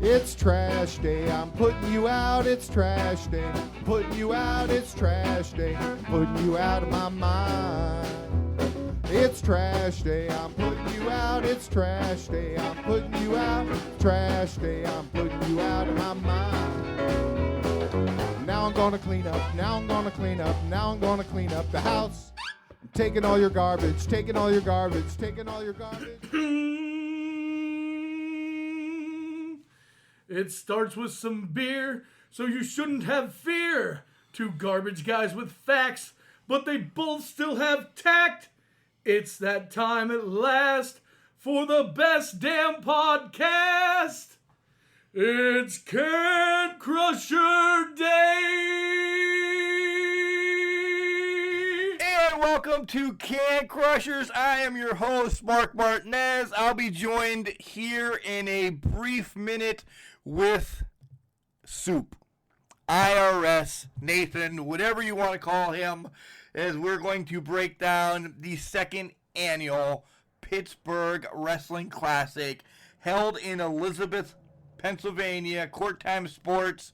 It's trash day, I'm putting you out, it's trash day. Putting you out, it's trash day. Putting you out of my mind. It's trash day, I'm putting you out, it's trash day. I'm putting you out, trash day, I'm putting you out of my mind. Now I'm gonna clean up, now I'm gonna clean up, now I'm gonna clean up the house. I'm taking all your garbage, taking all your garbage, taking all your garbage. It starts with some beer, so you shouldn't have fear. Two garbage guys with facts, but they both still have tact. It's that time at last for the best damn podcast. It's Can Crusher Day! And welcome to Can Crushers. I am your host, Mark Martinez. I'll be joined here in a brief minute with Soup, IRS, Nathan, whatever you want to call him, as we're going to break down the second annual Pittsburgh Wrestling Classic held in Elizabeth, Pennsylvania, Court Time Sports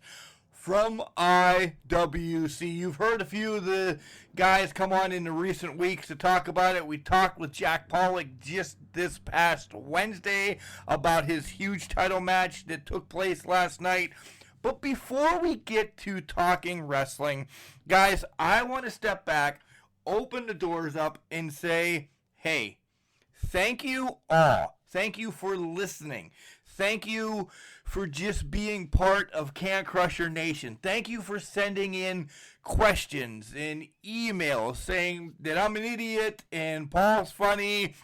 from IWC. You've heard a few of the guys come on in the recent weeks to talk about it. We talked with Jack Pollock just this past Wednesday about his huge title match that took place last night. But before we get to talking wrestling, guys, I want to step back, open the doors up, and say, hey, thank you all. Thank you for listening. Thank you for just being part of Can Crusher Nation. Thank you for sending in questions and emails saying that I'm an idiot and Paul's funny,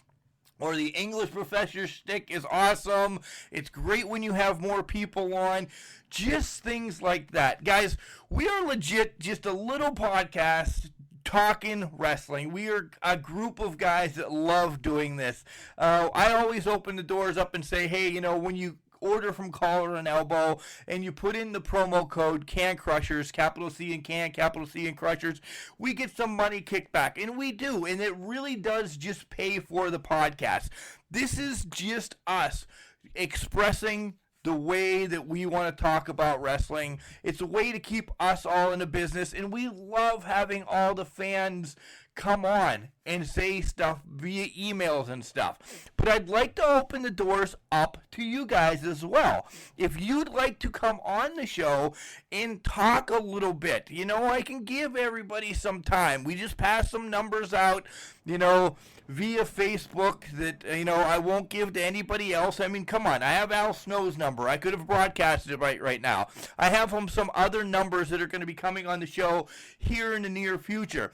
or the English professor's shtick is awesome. It's great when you have more people on. Just things like that. Guys, we are legit just a little podcast talking wrestling. We are a group of guys that love doing this. I always open the doors up and say, hey, you know, when you order from Collar and Elbow and you put in the promo code Can Crushers, capital C and Can, capital C and Crushers, we get some money kicked back, and we do, and it really does just pay for the podcast. This is just us expressing the way that we want to talk about wrestling. It's a way to keep us all in the business, and we love having all the fans come on and say stuff via emails and stuff. But I'd like to open the doors up to you guys as well. If you'd like to come on the show and talk a little bit, you know, I can give everybody some time. We just pass some numbers out, you know, via Facebook that, you know, I won't give to anybody else. I mean, come on, I have Al Snow's number. I could have broadcasted it right now. I have some other numbers that are going to be coming on the show here in the near future.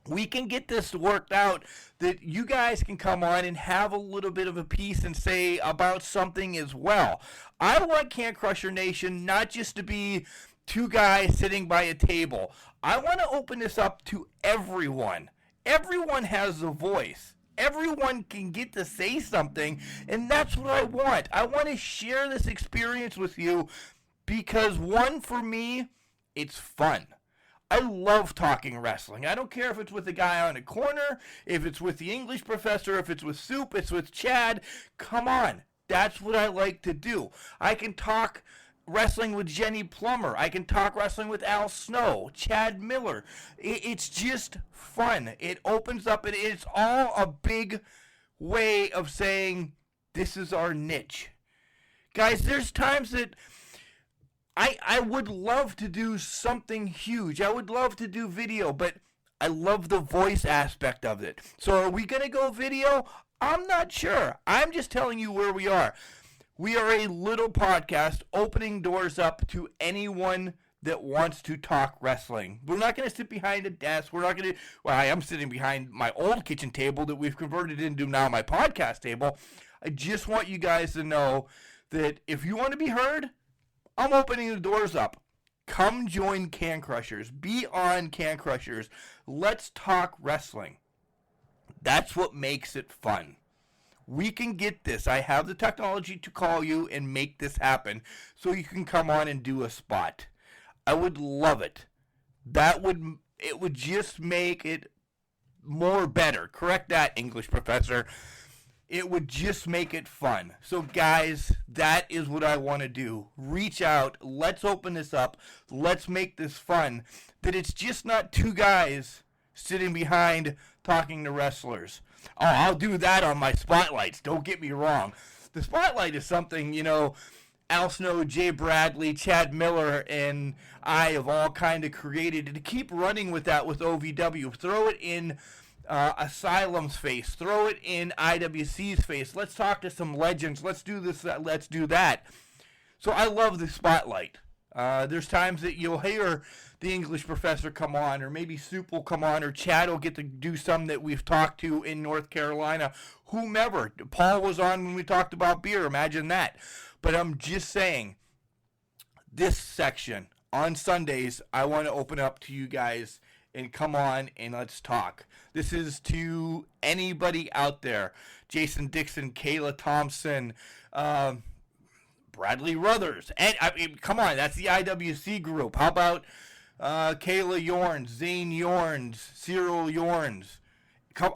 We can get this worked out that you guys can come on and have a little bit of a piece and say about something as well. I want Can Crusher Nation not just to be two guys sitting by a table. I want to open this up to everyone. Everyone has a voice. Everyone can get to say something, and that's what I want. I want to share this experience with you because, one, for me, it's fun. I love talking wrestling. I don't care if it's with a guy on a corner, if it's with the English professor, if it's with Soup, it's with Chad. Come on. That's what I like to do. I can talk wrestling with Jenny Plummer. I can talk wrestling with Al Snow, Chad Miller. It's just fun. It opens up, and it's all a big way of saying this is our niche. Guys, there's times that I would love to do something huge. I would love to do video, but I love the voice aspect of it. So are we going to go video? I'm not sure. I'm just telling you where we are. We are a little podcast opening doors up to anyone that wants to talk wrestling. We're not going to sit behind a desk. We're not going to, well, I am sitting behind my old kitchen table that we've converted into now my podcast table. I just want you guys to know that if you want to be heard, I'm opening the doors up. Come join Can Crushers. Be on Can Crushers. Let's talk wrestling. That's what makes it fun. We can get this. I have the technology to call you and make this happen so you can come on and do a spot. I would love it. It would just make it more better. Correct that, English professor. it would just make it fun. So, guys, that is what I want to do. Reach out. Let's open this up. Let's make this fun. That it's just not two guys sitting behind talking to wrestlers. Oh, I'll do that on my spotlights. Don't get me wrong. The spotlight is something, Al Snow, Jay Bradley, Chad Miller, and I have all kind of created. And to keep running with that with OVW, throw it in Asylum's face, throw it in IWC's face. Let's talk to some legends. Let's do this, let's do that. So I love the spotlight. There's times that you'll hear the English professor come on, or maybe Soup will come on, or Chad will get to do some that we've talked to in North Carolina. Whomever. Paul was on when we talked about beer. Imagine that. But I'm just saying, this section on Sundays, I want to open up to you guys and come on and let's talk. This is to anybody out there. Jason Dixon, Kayla Thompson, Bradley Ruthers. And I mean, come on, that's the IWC group. How about Kayla Yorns, Zane Yorns, Cyril Yorns?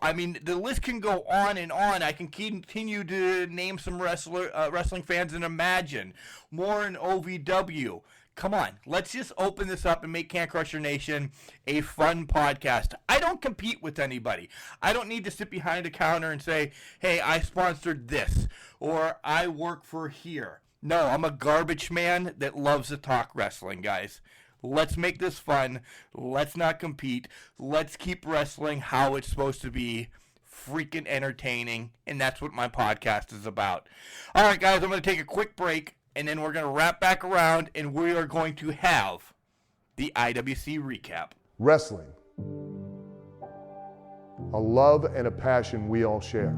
I mean, the list can go on and on. I can continue to name some wrestling fans and Imagine. More in OVW. Come on, let's just open this up and make Can't Crush Your Nation a fun podcast. I don't compete with anybody. I don't need to sit behind a counter and say, hey, I sponsored this, or I work for here. No, I'm a garbage man that loves to talk wrestling, guys. Let's make this fun. Let's not compete. Let's keep wrestling how it's supposed to be. Freaking entertaining. And that's what my podcast is about. All right, guys, I'm going to take a quick break. And then we're going to wrap back around. And we are going to have the IWC recap. Wrestling. A love and a passion we all share.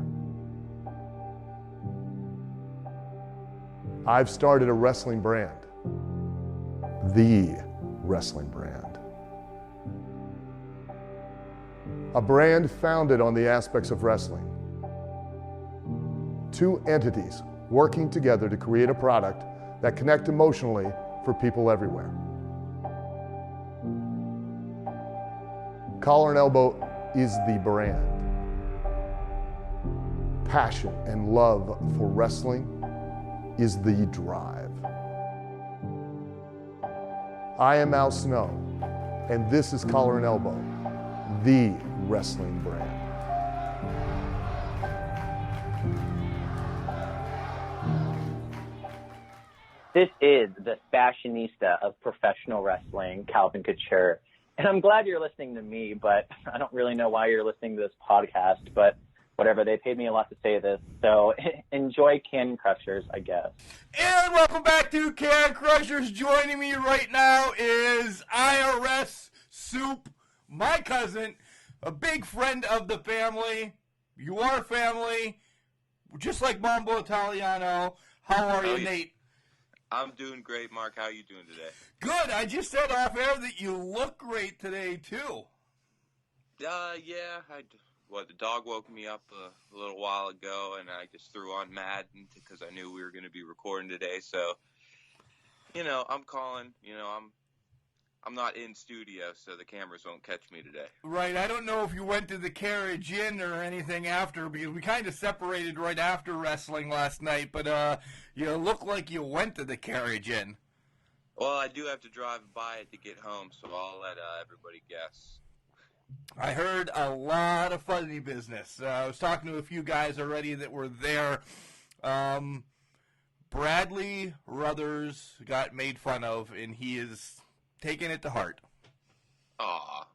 I've started a wrestling brand. The wrestling brand. A brand founded on the aspects of wrestling. Two entities working together to create a product that connect emotionally for people everywhere. Collar and Elbow is the brand. Passion and love for wrestling is the drive. I am Al Snow, and this is Collar and Elbow, the wrestling brand. This is the fashionista of professional wrestling, Calvin Couture. And I'm glad you're listening to me, but I don't really know why you're listening to this podcast, but whatever, they paid me a lot to say this. So enjoy Can Crushers, I guess. And welcome back to Can Crushers. Joining me right now is IRS Soup, my cousin, a big friend of the family, your family, just like Mambo Italiano. How are you, Nate? I'm doing great, Mark. How are you doing today? Good. I just said off air that you look great today, too. Yeah. The dog woke me up a little while ago, and I just threw on Madden because I knew we were going to be recording today. So, I'm calling. I'm not in studio, so the cameras won't catch me today. Right. I don't know if you went to the Carriage Inn or anything after, because we kind of separated right after wrestling last night, but you look like you went to the Carriage Inn. Well, I do have to drive by it to get home, so I'll let everybody guess. I heard a lot of funny business. I was talking to a few guys already that were there. Bradley Ruthers got made fun of, and he is taking it to heart. Aw.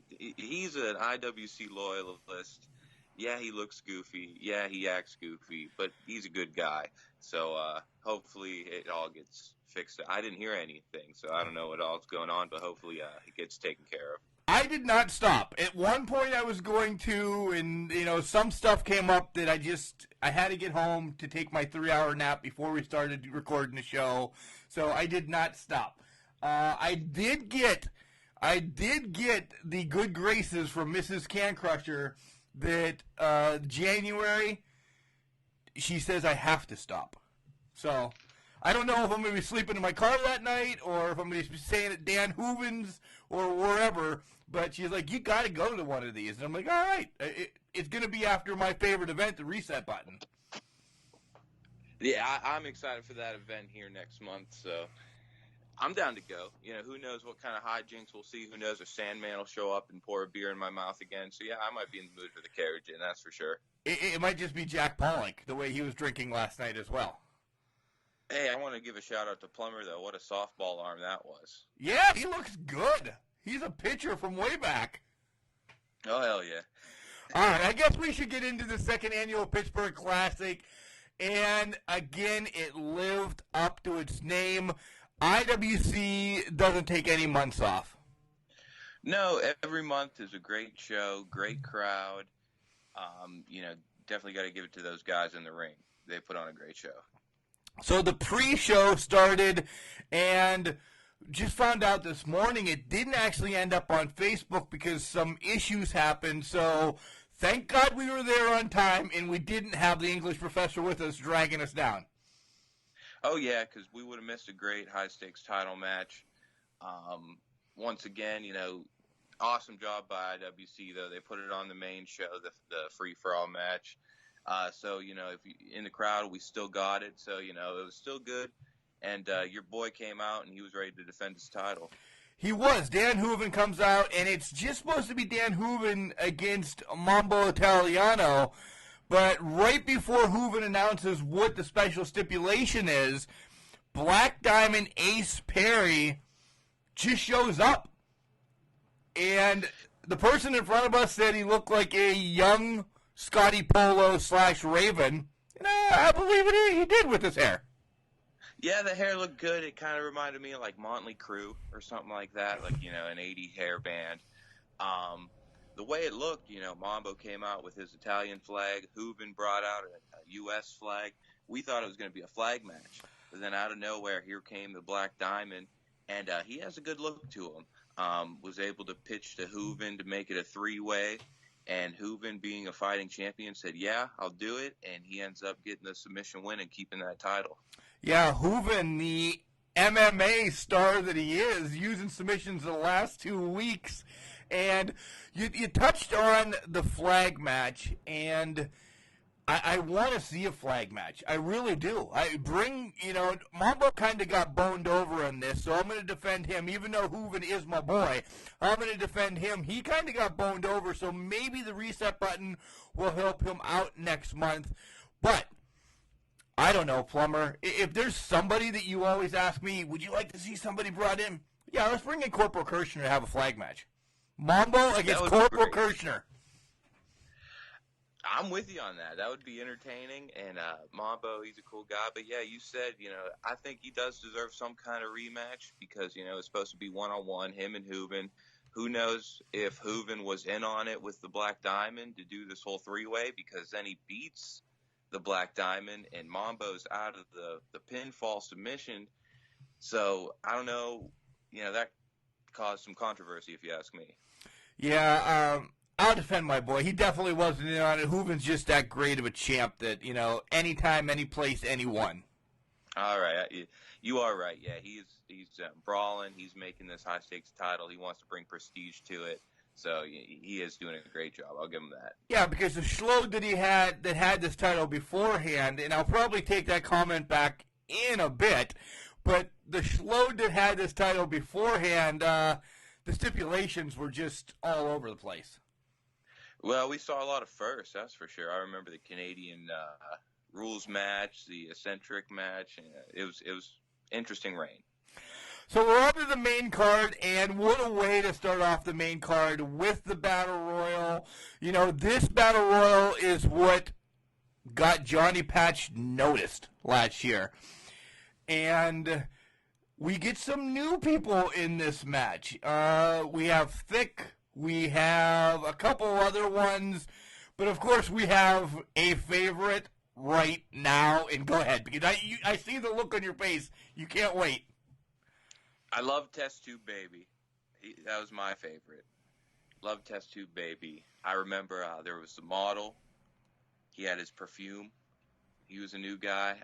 He's an IWC loyalist. Yeah, he looks goofy. Yeah, he acts goofy, but he's a good guy. So hopefully it all gets fixed. I didn't hear anything, so I don't know what all's going on, but hopefully it gets taken care of. I did not stop. At one point I was going to, and, some stuff came up that I had to get home to take my 3-hour nap before we started recording the show, so I did not stop. I did get the good graces from Mrs. Can Crusher that January, she says I have to stop. So I don't know if I'm going to be sleeping in my car that night or if I'm going to be staying at Dan Hooven's or wherever, but she's like, you got to go to one of these. And I'm like, all right. it's going to be after my favorite event, the reset button. Yeah, I'm excited for that event here next month, so I'm down to go. Who knows what kind of hijinks we'll see. Who knows if Sandman will show up and pour a beer in my mouth again. So, yeah, I might be in the mood for the carriage, and that's for sure. It might just be Jack Pollock, the way he was drinking last night as well. Hey, I want to give a shout-out to Plummer, though. What a softball arm that was. Yeah, he looks good. He's a pitcher from way back. Oh, hell yeah. All right, I guess we should get into the second annual Pittsburgh Classic. And, again, it lived up to its name. IWC doesn't take any months off. No, every month is a great show, great crowd. Definitely got to give it to those guys in the ring. They put on a great show. So the pre-show started, and just found out this morning it didn't actually end up on Facebook because some issues happened. So thank God we were there on time, and we didn't have the English professor with us dragging us down. Oh, yeah, because we would have missed a great high-stakes title match. Once again, awesome job by IWC, though. They put it on the main show, the free-for-all match. So, if you in the crowd, we still got it. So, it was still good. And your boy came out, and he was ready to defend his title. He was. Dan Hooven comes out, and it's just supposed to be Dan Hooven against Mambo Italiano. But right before Hooven announces what the special stipulation is, Black Diamond Ace Perry just shows up. And the person in front of us said he looked like a young Scotty Polo / Raven. And I believe he did with his hair. Yeah, the hair looked good. It kind of reminded me of like Motley Crue or something like that, like, an 80 hair band. The way it looked, Mambo came out with his Italian flag. Hooven brought out a U.S. flag. We thought it was going to be a flag match. But then out of nowhere, here came the Black Diamond, and he has a good look to him. Was able to pitch to Hooven to make it a three-way, and Hooven, being a fighting champion, said, yeah, I'll do it, and he ends up getting the submission win and keeping that title. Yeah, Hooven, the MMA star that he is, using submissions the last 2 weeks. And you touched on the flag match, and I want to see a flag match. I really do. Mambo kind of got boned over in this, so I'm going to defend him. Even though Hooven is my boy, I'm going to defend him. He kind of got boned over, so maybe the reset button will help him out next month. But I don't know, Plumber. If there's somebody that you always ask me, would you like to see somebody brought in? Yeah, let's bring in Corporal Kirshner to have a flag match. Mambo against Corporal Kirshner. I'm with you on that. That would be entertaining. And Mambo, he's a cool guy. But, yeah, you said, I think he does deserve some kind of rematch because, it's supposed to be one-on-one, him and Hooven. Who knows if Hooven was in on it with the Black Diamond to do this whole three-way, because then he beats the Black Diamond and Mambo's out of the pinfall submission. So, I don't know. That caused some controversy, if you ask me. Yeah, I'll defend my boy. He definitely wasn't in on it. Hooven's just that great of a champ that, anytime, any place, anyone. All right. You are right. Yeah, he's brawling. He's making this high-stakes title. He wants to bring prestige to it. So he is doing a great job. I'll give him that. Yeah, because the Schloed that had this title beforehand, and I'll probably take that comment back in a bit, but the Schloed that had this title beforehand, the stipulations were just all over the place. Well, we saw a lot of firsts, that's for sure. I remember the Canadian rules match, the eccentric match. It was interesting reign. So we're on to the main card, and what a way to start off the main card with the Battle Royal. This Battle Royal is what got Johnny Patch noticed last year. And we get some new people in this match. We have Thick. We have a couple other ones. But, of course, we have a favorite right now. And go ahead, because I see the look on your face. You can't wait. I love Test Tube Baby. That was my favorite. Love Test Tube Baby. I remember there was the model. He had his perfume. He was a new guy.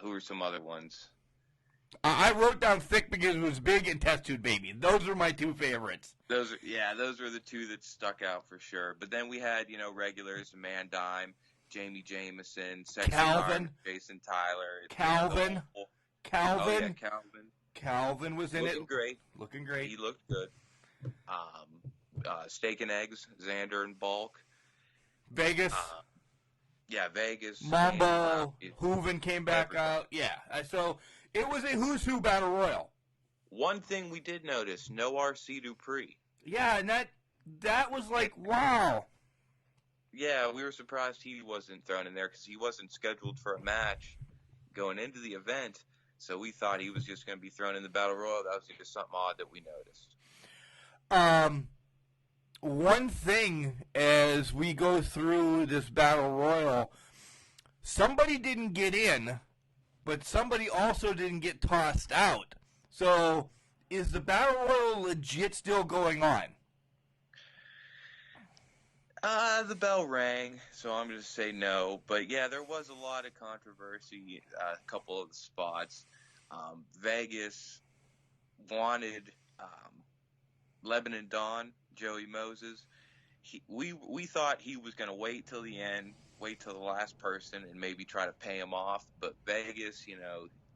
Who were some other ones? I wrote down Thick because it was big and Test Tube Baby. Those were my two favorites. Those were the two that stuck out for sure. But then we had, regulars, Man Dime, Jamie Jameson, Sexy Calvin. Heart, Jason Tyler. Calvin. Oh, Calvin. yeah, Calvin. Calvin was in Looking it. great. Looking great. He looked good. Steak and Eggs, Xander and Bulk. Vegas. Vegas. Mambo. And, Hooven came back out. Yeah. So it was a who's who battle royal. One thing we did notice, no RC Dupree. Yeah, and that was like, wow. Yeah, we were surprised he wasn't thrown in there because he wasn't scheduled for a match going into the event. So we thought he was just going to be thrown in the battle royal. That was just something odd that we noticed. One thing as we go through this battle royal, somebody didn't get in, but somebody also didn't get tossed out. So is the battle royal legit still going on? The bell rang, so I'm going to say no. But yeah, there was a lot of controversy, a couple of the spots. Vegas wanted Lebanon Dawn, Joey Moses. We thought he was going to wait till the end, wait till the last person, and maybe try to pay him off. But Vegas,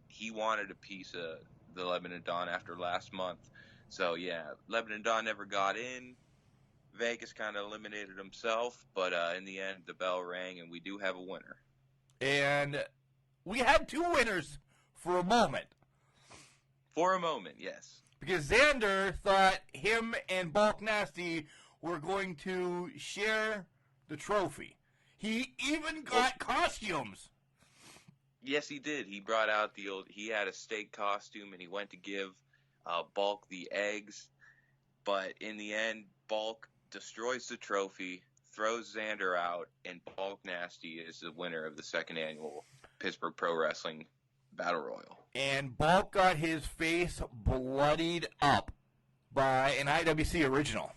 he wanted a piece of the Lebanon Dawn after last month. So yeah, Lebanon Dawn never got in. Vegas kind of eliminated himself, but in the end, the bell rang, and we do have a winner. And we had two winners for a moment. For a moment, yes. Because Xander thought him and Bulk Nasty were going to share the trophy. He even got costumes. Yes, he did. He brought out he had a steak costume, and he went to give Bulk the eggs. But in the end, Bulk destroys the trophy, throws Xander out, and Bulk Nasty is the winner of the second annual Pittsburgh Pro Wrestling Battle Royal. And Bulk got his face bloodied up by an IWC original.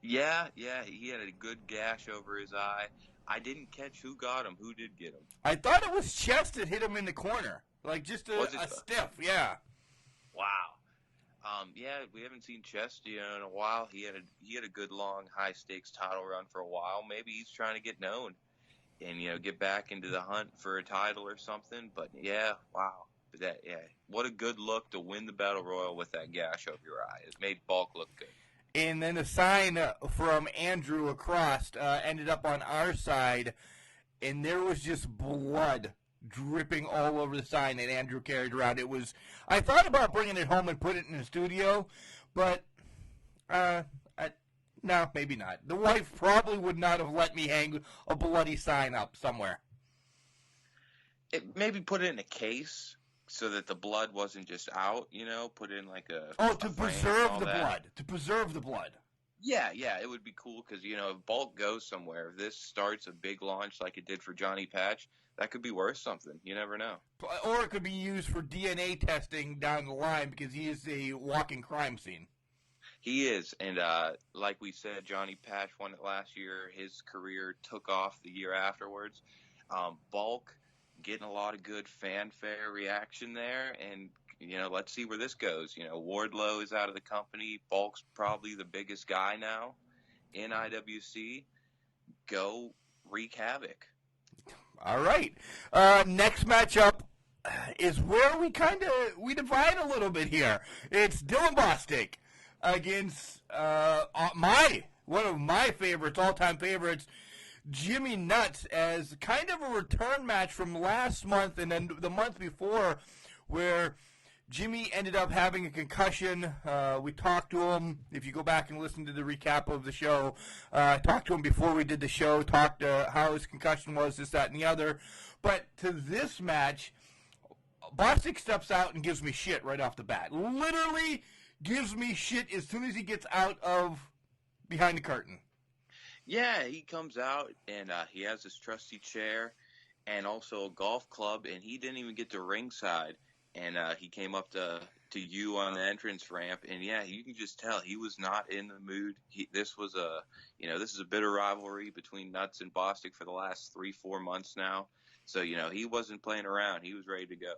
Yeah, he had a good gash over his eye. I didn't catch who got him. Who did get him? I thought it was Chest that hit him in the corner. Like just a stiff, yeah. Wow. We haven't seen Chest in a while. He had a good long high stakes title run for a while. Maybe he's trying to get known and get back into the hunt for a title or something. But yeah, wow. But what a good look to win the Battle Royal with that gash over your eye. It made Bulk look good. And then a sign from Andrew across ended up on our side, and there was just blood dripping all over the sign that Andrew carried around. I thought about bringing it home and put it in the studio, but no, maybe not. The wife probably would not have let me hang a bloody sign up somewhere. Maybe put it in a case so that the blood wasn't just out, put it in like a... Oh, to preserve the blood. To preserve the blood. Yeah, it would be cool because, if Bulk goes somewhere, if this starts a big launch like it did for Johnny Patch, that could be worth something. You never know. Or it could be used for DNA testing down the line because he is a walking crime scene. He is, and like we said, Johnny Patch won it last year. His career took off the year afterwards. Bulk getting a lot of good fanfare reaction there, and let's see where this goes. Wardlow is out of the company. Bulk's probably the biggest guy now in IWC. Go wreak havoc. All right. Next matchup is where we divide a little bit here. It's Dylan Bostic against one of my favorites, all-time favorites, Jimmy Nuts, as kind of a return match from last month and then the month before, where Jimmy ended up having a concussion. We talked to him. If you go back and listen to the recap of the show, talked to him before we did the show, talked how his concussion was, this, that, and the other. But to this match, Bostic steps out and gives me shit right off the bat. Literally gives me shit as soon as he gets out of behind the curtain. Yeah, he comes out, and he has his trusty chair and also a golf club, and he didn't even get to ringside. And he came up to you on the entrance ramp, and yeah, you can just tell he was not in the mood. This is a bitter rivalry between Nuts and Bostic for the last 3-4 months now. So he wasn't playing around; he was ready to go.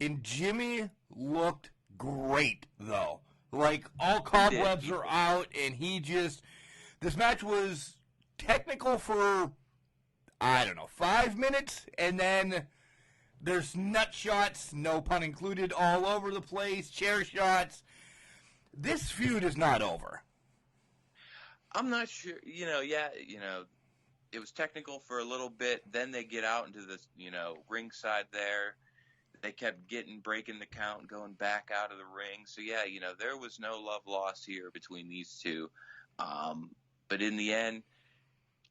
And Jimmy looked great, though. Like, all cobwebs are out, and this match was technical for, 5 minutes, and then there's nut shots, no pun included, all over the place, chair shots. This feud is not over. I'm not sure. It was technical for a little bit. Then they get out into the, ringside there. They kept breaking the count, going back out of the ring. So, yeah, there was no love lost here between these two. But in the end,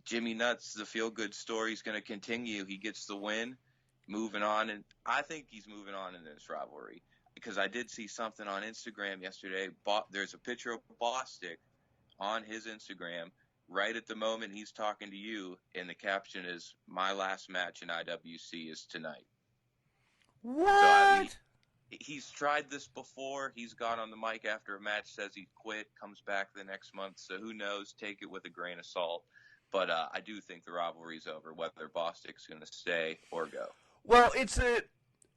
Jimmy Nuts, the feel-good story is going to continue. He gets the win, moving on. And I think he's moving on in this rivalry because I did see something on Instagram yesterday. There's a picture of Bostic on his Instagram right at the moment he's talking to you, and the caption is, "My last match in IWC is tonight." What? So he's tried this before. He's gone on the mic after a match, says he quit, comes back the next month. So who knows? Take it with a grain of salt. But I do think the rivalry's over, whether Bostic's going to stay or go. Well,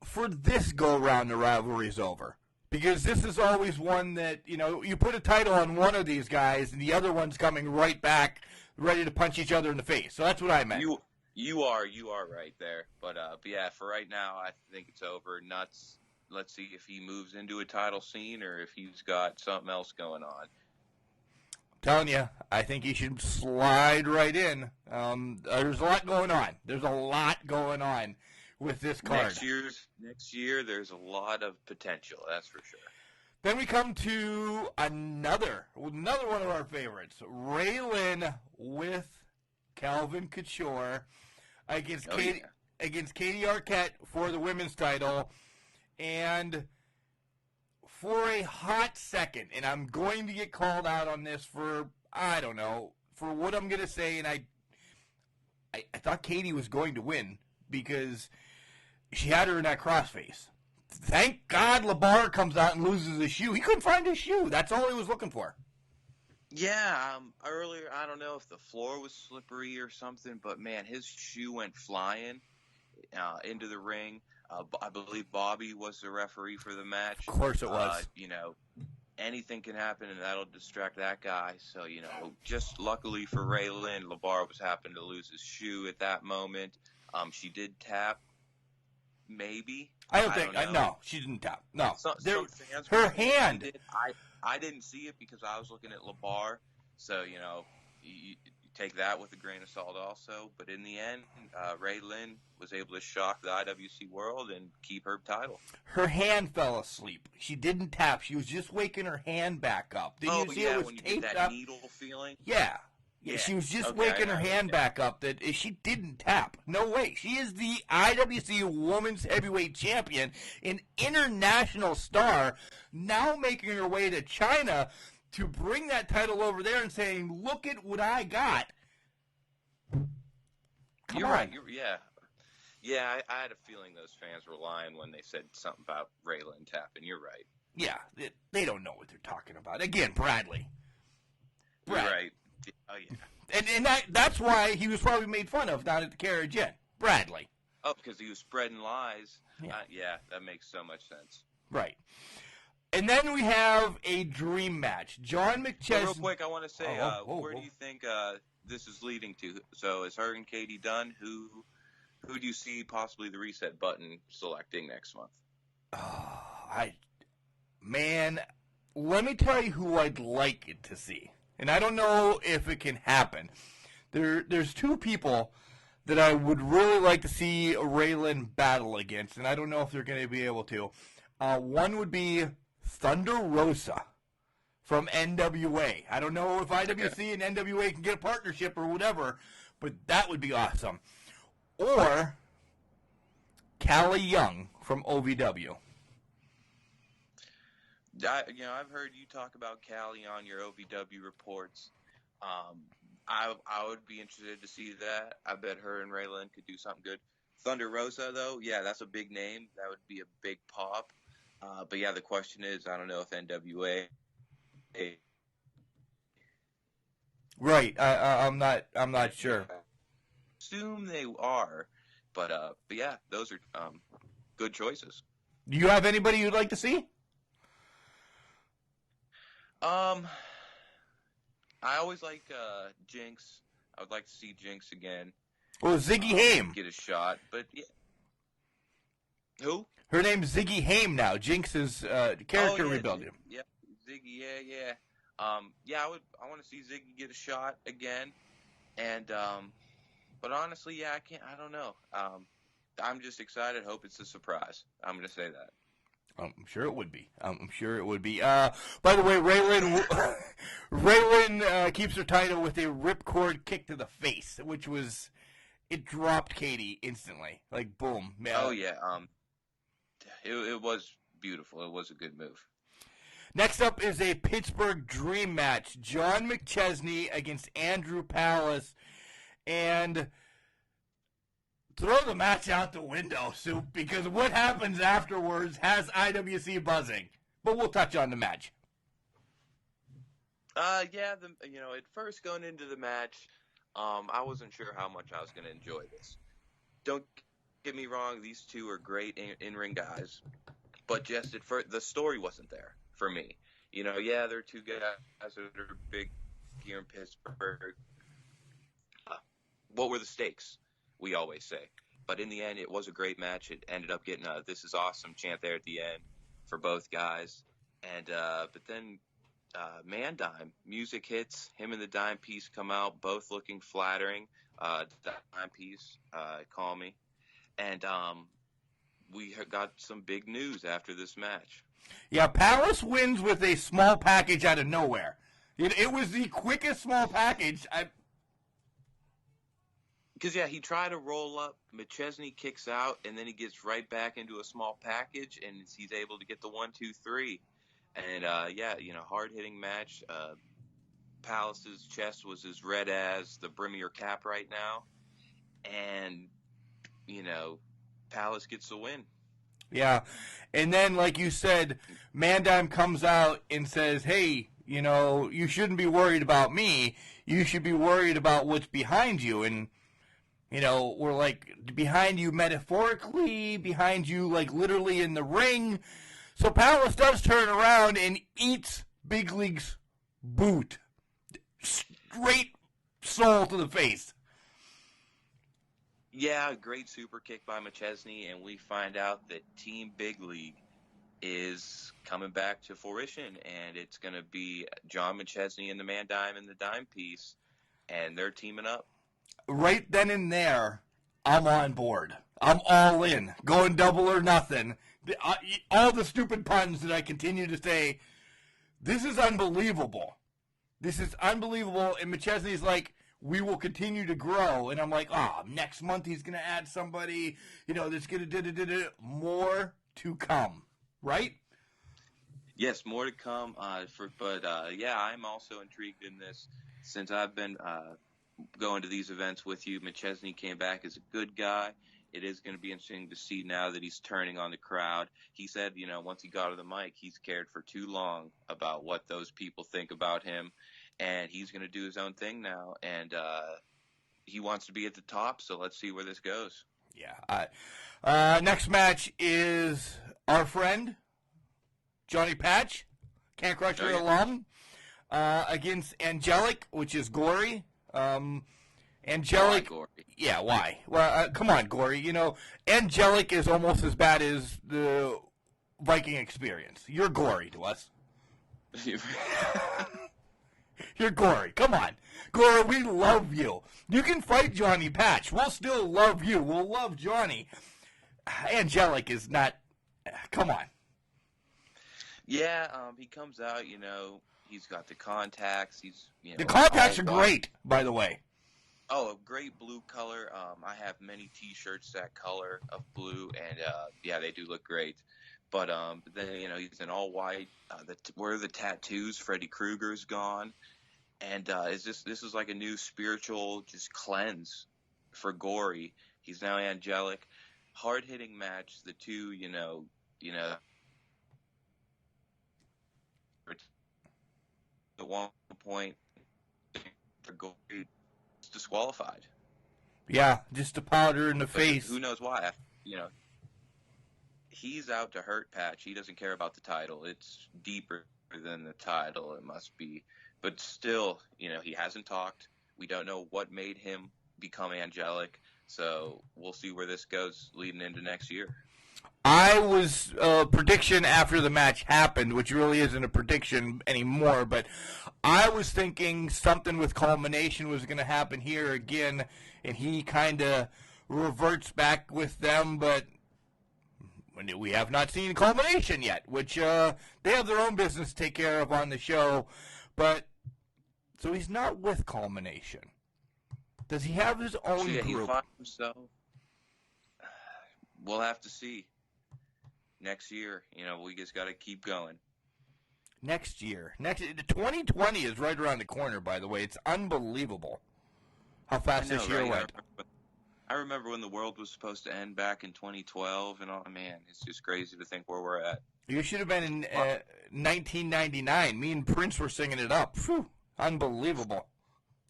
for this go-round, the rivalry's over. Because this is always one that, you put a title on one of these guys, and the other one's coming right back, ready to punch each other in the face. So that's what I meant. You are right there. But yeah, for right now, I think it's over. Nuts. Let's see if he moves into a title scene or if he's got something else going on. I'm telling you, I think he should slide right in. There's a lot going on. With this card. Next year, there's a lot of potential, that's for sure. Then we come to another one of our favorites, Raylan with Calvin Couture against Katie Arquette for the women's title. And for a hot second, and I'm going to get called out on this for what I'm going to say, and I thought Katie was going to win because she had her in that crossface. Thank God LeBar comes out and loses his shoe. He couldn't find his shoe. That's all he was looking for. Yeah, earlier, I don't know if the floor was slippery or something, but, man, his shoe went flying into the ring. I believe Bobby was the referee for the match. Of course it was. Anything can happen, and that'll distract that guy. So, just luckily for Raylan, LeBar was happened to lose his shoe at that moment. She did tap. Maybe. No, she didn't tap. No. Her hand. I didn't see it because I was looking at LeBar. So, you take that with a grain of salt also. But in the end, Raylan was able to shock the IWC world and keep her title. Her hand fell asleep. She didn't tap. She was just waking her hand back up. Did you see it was when you taped get that up? needle feeling? Yeah. Yeah, she was just waking her hand back up. That she didn't tap. No way. She is the IWC Women's Heavyweight Champion, an international star, now making her way to China to bring that title over there and saying, "Look at what I got." You're right. Yeah, I had a feeling those fans were lying when they said something about Raylan tapping. You're right. Yeah, they don't know what they're talking about. Again, Bradley. You're right. Oh, yeah. And that's why he was probably made fun of down at the Carriage Inn. Bradley. Oh, because he was spreading lies. Yeah. That makes so much sense. Right. And then we have a dream match. John McChesney. Real quick, I want to say, where do you think this is leading to? So is her and Katie done? Who do you see possibly the reset button selecting next month? Man, let me tell you who I'd like it to see. And I don't know if it can happen. There's two people that I would really like to see Raylan battle against, and I don't know if they're going to be able to. One would be Thunder Rosa from NWA. I don't know if IWC and NWA can get a partnership or whatever, but that would be awesome. Or Callie Young from OVW. I've heard you talk about Callie on your OVW reports. I would be interested to see that. I bet her and Raylan could do something good. Thunder Rosa, though, yeah, that's a big name. That would be a big pop. But yeah, the question is, I don't know if NWA. Right, I'm not sure. Assume they are, but yeah, those are good choices. Do you have anybody you'd like to see? I always like Jinx. I would like to see Jinx again. Well, Ziggy Haim. Get a shot, but yeah. Who? Her name's Ziggy Haim now. Jinx is character rebuilding. Yeah, Ziggy. Yeah. I want to see Ziggy get a shot again, and but honestly, yeah, I don't know. I'm just excited. Hope it's a surprise. I'm gonna say that. I'm sure it would be. By the way, Raylan keeps her title with a ripcord kick to the face, which was, it dropped Katie instantly. Like, boom. Oh, yeah. It was beautiful. It was a good move. Next up is a Pittsburgh Dream match. John McChesney against Andrew Palace. And throw the match out the window, Soup, because what happens afterwards has IWC buzzing. But we'll touch on the match. At first going into the match, I wasn't sure how much I was going to enjoy this. Don't get me wrong, these two are great in-ring guys, but just at first, the story wasn't there for me. They're two guys that are big here in Pittsburgh. What were the stakes? We always say. But in the end, it was a great match. It ended up getting a "This is awesome" chant there at the end for both guys. And but then Man Dime, music hits. Him and the Dime Piece come out, both looking flattering. Dime Piece, call me. And we got some big news after this match. Yeah, Palace wins with a small package out of nowhere. It was the quickest small package Because, he tried to roll up. McChesney kicks out, and then he gets right back into a small package, and he's able to get the 1, 2, 3. And, hard-hitting match. Palace's chest was as red as the brim of your cap right now. And, Palace gets the win. Yeah. And then, like you said, Mandime comes out and says, hey, you shouldn't be worried about me. You should be worried about what's behind you. And, we're like behind you metaphorically, behind you like literally in the ring. So Palace does turn around and eats Big League's boot. Straight soul to the face. Yeah, great super kick by McChesney, and we find out that Team Big League is coming back to fruition, and it's going to be John McChesney and the Man Dime and the Dime Piece, and they're teaming up. Right then and there, I'm on board. I'm all in. Going double or nothing. All the stupid puns that I continue to say, this is unbelievable. This is unbelievable, and McChesney's like, we will continue to grow. And I'm like, next month he's going to add somebody, that's going to do more to come, right? Yes, more to come. I'm also intrigued in this. Since I've been going to these events with you, McChesney came back as a good guy. It is going to be interesting to see now that he's turning on the crowd. He said, once he got on the mic, he's cared for too long about what those people think about him. And he's going to do his own thing now, and he wants to be at the top, so let's see where this goes. Yeah. Next match is our friend, Johnny Patch, Can't Crusher alum, against Angelic, which is Gory. Angelic. Why, Gory? Yeah, why? Well, come on, Gory. Angelic is almost as bad as the Viking Experience. You're Gory to us. You're Gory. Come on. Gory, we love you. You can fight Johnny Patch. We'll still love you. We'll love Johnny. Angelic is not... Come on. Yeah, he comes out, he's got the contacts. The contacts are great, by the way. Oh, a great blue color. I have many T-shirts that color of blue, and they do look great. But then he's in all white. Where are the tattoos? Freddy Krueger's gone, and this is like a new spiritual just cleanse for Gory. He's now Angelic. Hard hitting match. The two, at one point, for Gory, is disqualified. Yeah, just a powder in the face. Who knows why? he's out to hurt Patch. He doesn't care about the title. It's deeper than the title, it must be. But still, he hasn't talked. We don't know what made him become angelic. So we'll see where this goes leading into next year. I was prediction after the match happened, which really isn't a prediction anymore, but I was thinking something with culmination was going to happen here again, and he kind of reverts back with them, but we have not seen culmination yet, which they have their own business to take care of on the show, but so he's not with culmination. Does he have his own group? He finds himself. We'll have to see. Next year, we just got to keep going. Next year. 2020 is right around the corner, by the way. It's unbelievable how fast this year went. I remember when the world was supposed to end back in 2012, and man, it's just crazy to think where we're at. You should have been in 1999. Me and Prince were singing it up. Whew, unbelievable.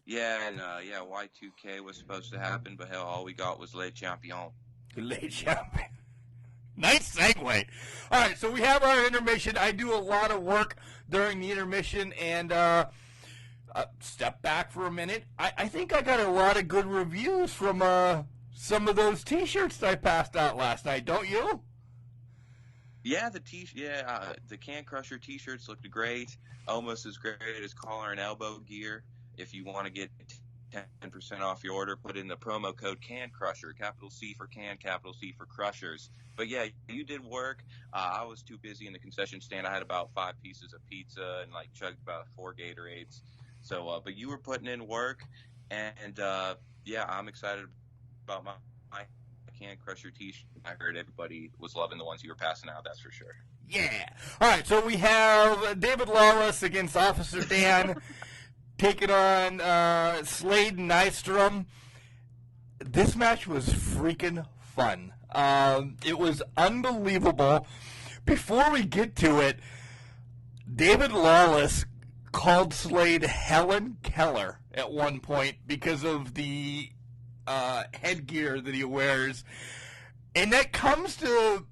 Yeah, and Y2K was supposed to happen, but hell, all we got was Le Champion. Le Champion. Nice segue. All right, so we have our intermission. I do a lot of work during the intermission, and step back for a minute. I think I got a lot of good reviews from some of those T-shirts that I passed out last night. Don't you? Yeah, the Can Crusher T-shirts looked great. Almost as great as collar and elbow gear. If you want to get 10% off your order, put in the promo code Can Crusher, capital C for Can, capital C for Crushers. But yeah, you did work. I was too busy in the concession stand. I had about 5 pieces of pizza and chugged about 4 Gatorades. So, but you were putting in work, and I'm excited about my Can Crusher T-shirt. I heard everybody was loving the ones you were passing out. That's for sure. Yeah. All right. So we have David Lawless against Officer Dan. Taking on Slade and Nystrom. This match was freaking fun. It was unbelievable. Before we get to it, David Lawless called Slade Helen Keller at one point because of the headgear that he wears. And that comes to,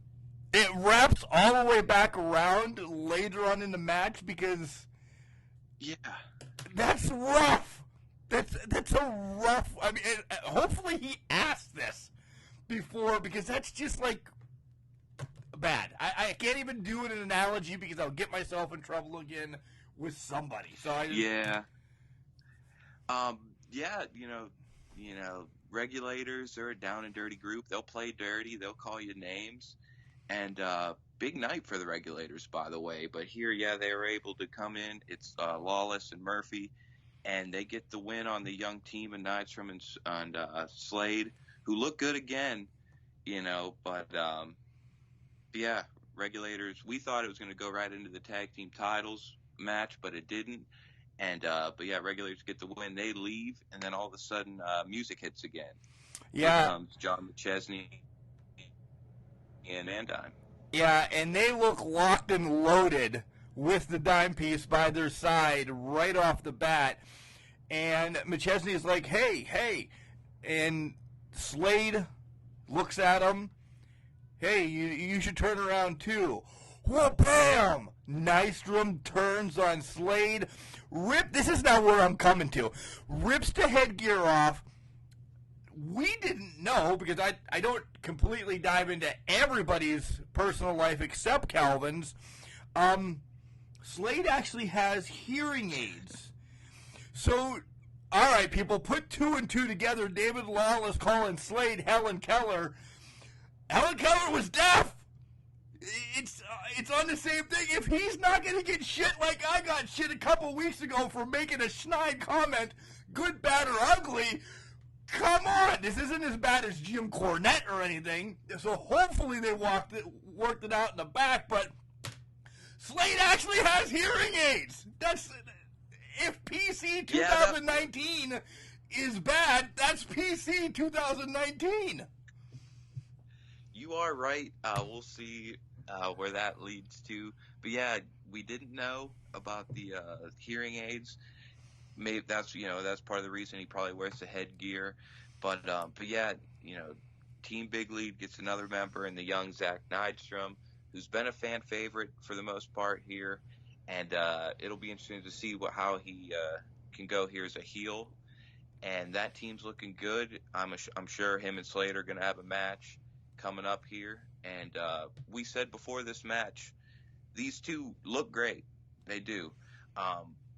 it wraps all the way back around later on in the match because... Yeah. That's rough. That's a rough. I mean, hopefully he asked this before because that's just bad. I can't even do an analogy because I'll get myself in trouble again with somebody. So regulators are a down and dirty group. They'll play dirty. They'll call you names, and big night for the regulators, by the way. But here, they were able to come in. It's Lawless and Murphy, and they get the win on the young team of Nystrom and Slade, who look good again, But regulators. We thought it was going to go right into the tag team titles match, but it didn't. And regulators get the win. They leave, and then all of a sudden, music hits again. Yeah. Here comes John McChesney and Dime. Yeah, and they look locked and loaded with the dime piece by their side right off the bat. And McChesney's like, hey. And Slade looks at him. Hey, you should turn around too. Wha-bam! Nystrom turns on Slade. This is now where I'm coming to. Rips the headgear off. We didn't know, because I don't completely dive into everybody's personal life except Calvin's. Slade actually has hearing aids. So, all right, people, put 2 and 2 together. David Lawless calling Slade Helen Keller. Helen Keller was deaf. It's on the same thing. If he's not going to get shit like I got shit a couple weeks ago for making a snide comment, good, bad, or ugly, come on. This isn't as bad as Jim Cornette or anything. So hopefully they worked it out in the back, but Slade actually has hearing aids. If PC 2019 is bad, that's PC 2019. You are right. We'll see where that leads to. But yeah, we didn't know about the hearing aids. Maybe that's part of the reason he probably wears the headgear. But yeah, Team Big Lead gets another member in the young Zach Nydstrom, who's been a fan favorite for the most part here. And it'll be interesting to see how he can go here as a heel. And that team's looking good. I'm sure him and Slade are going to have a match coming up here. And we said before this match, these two look great. They do.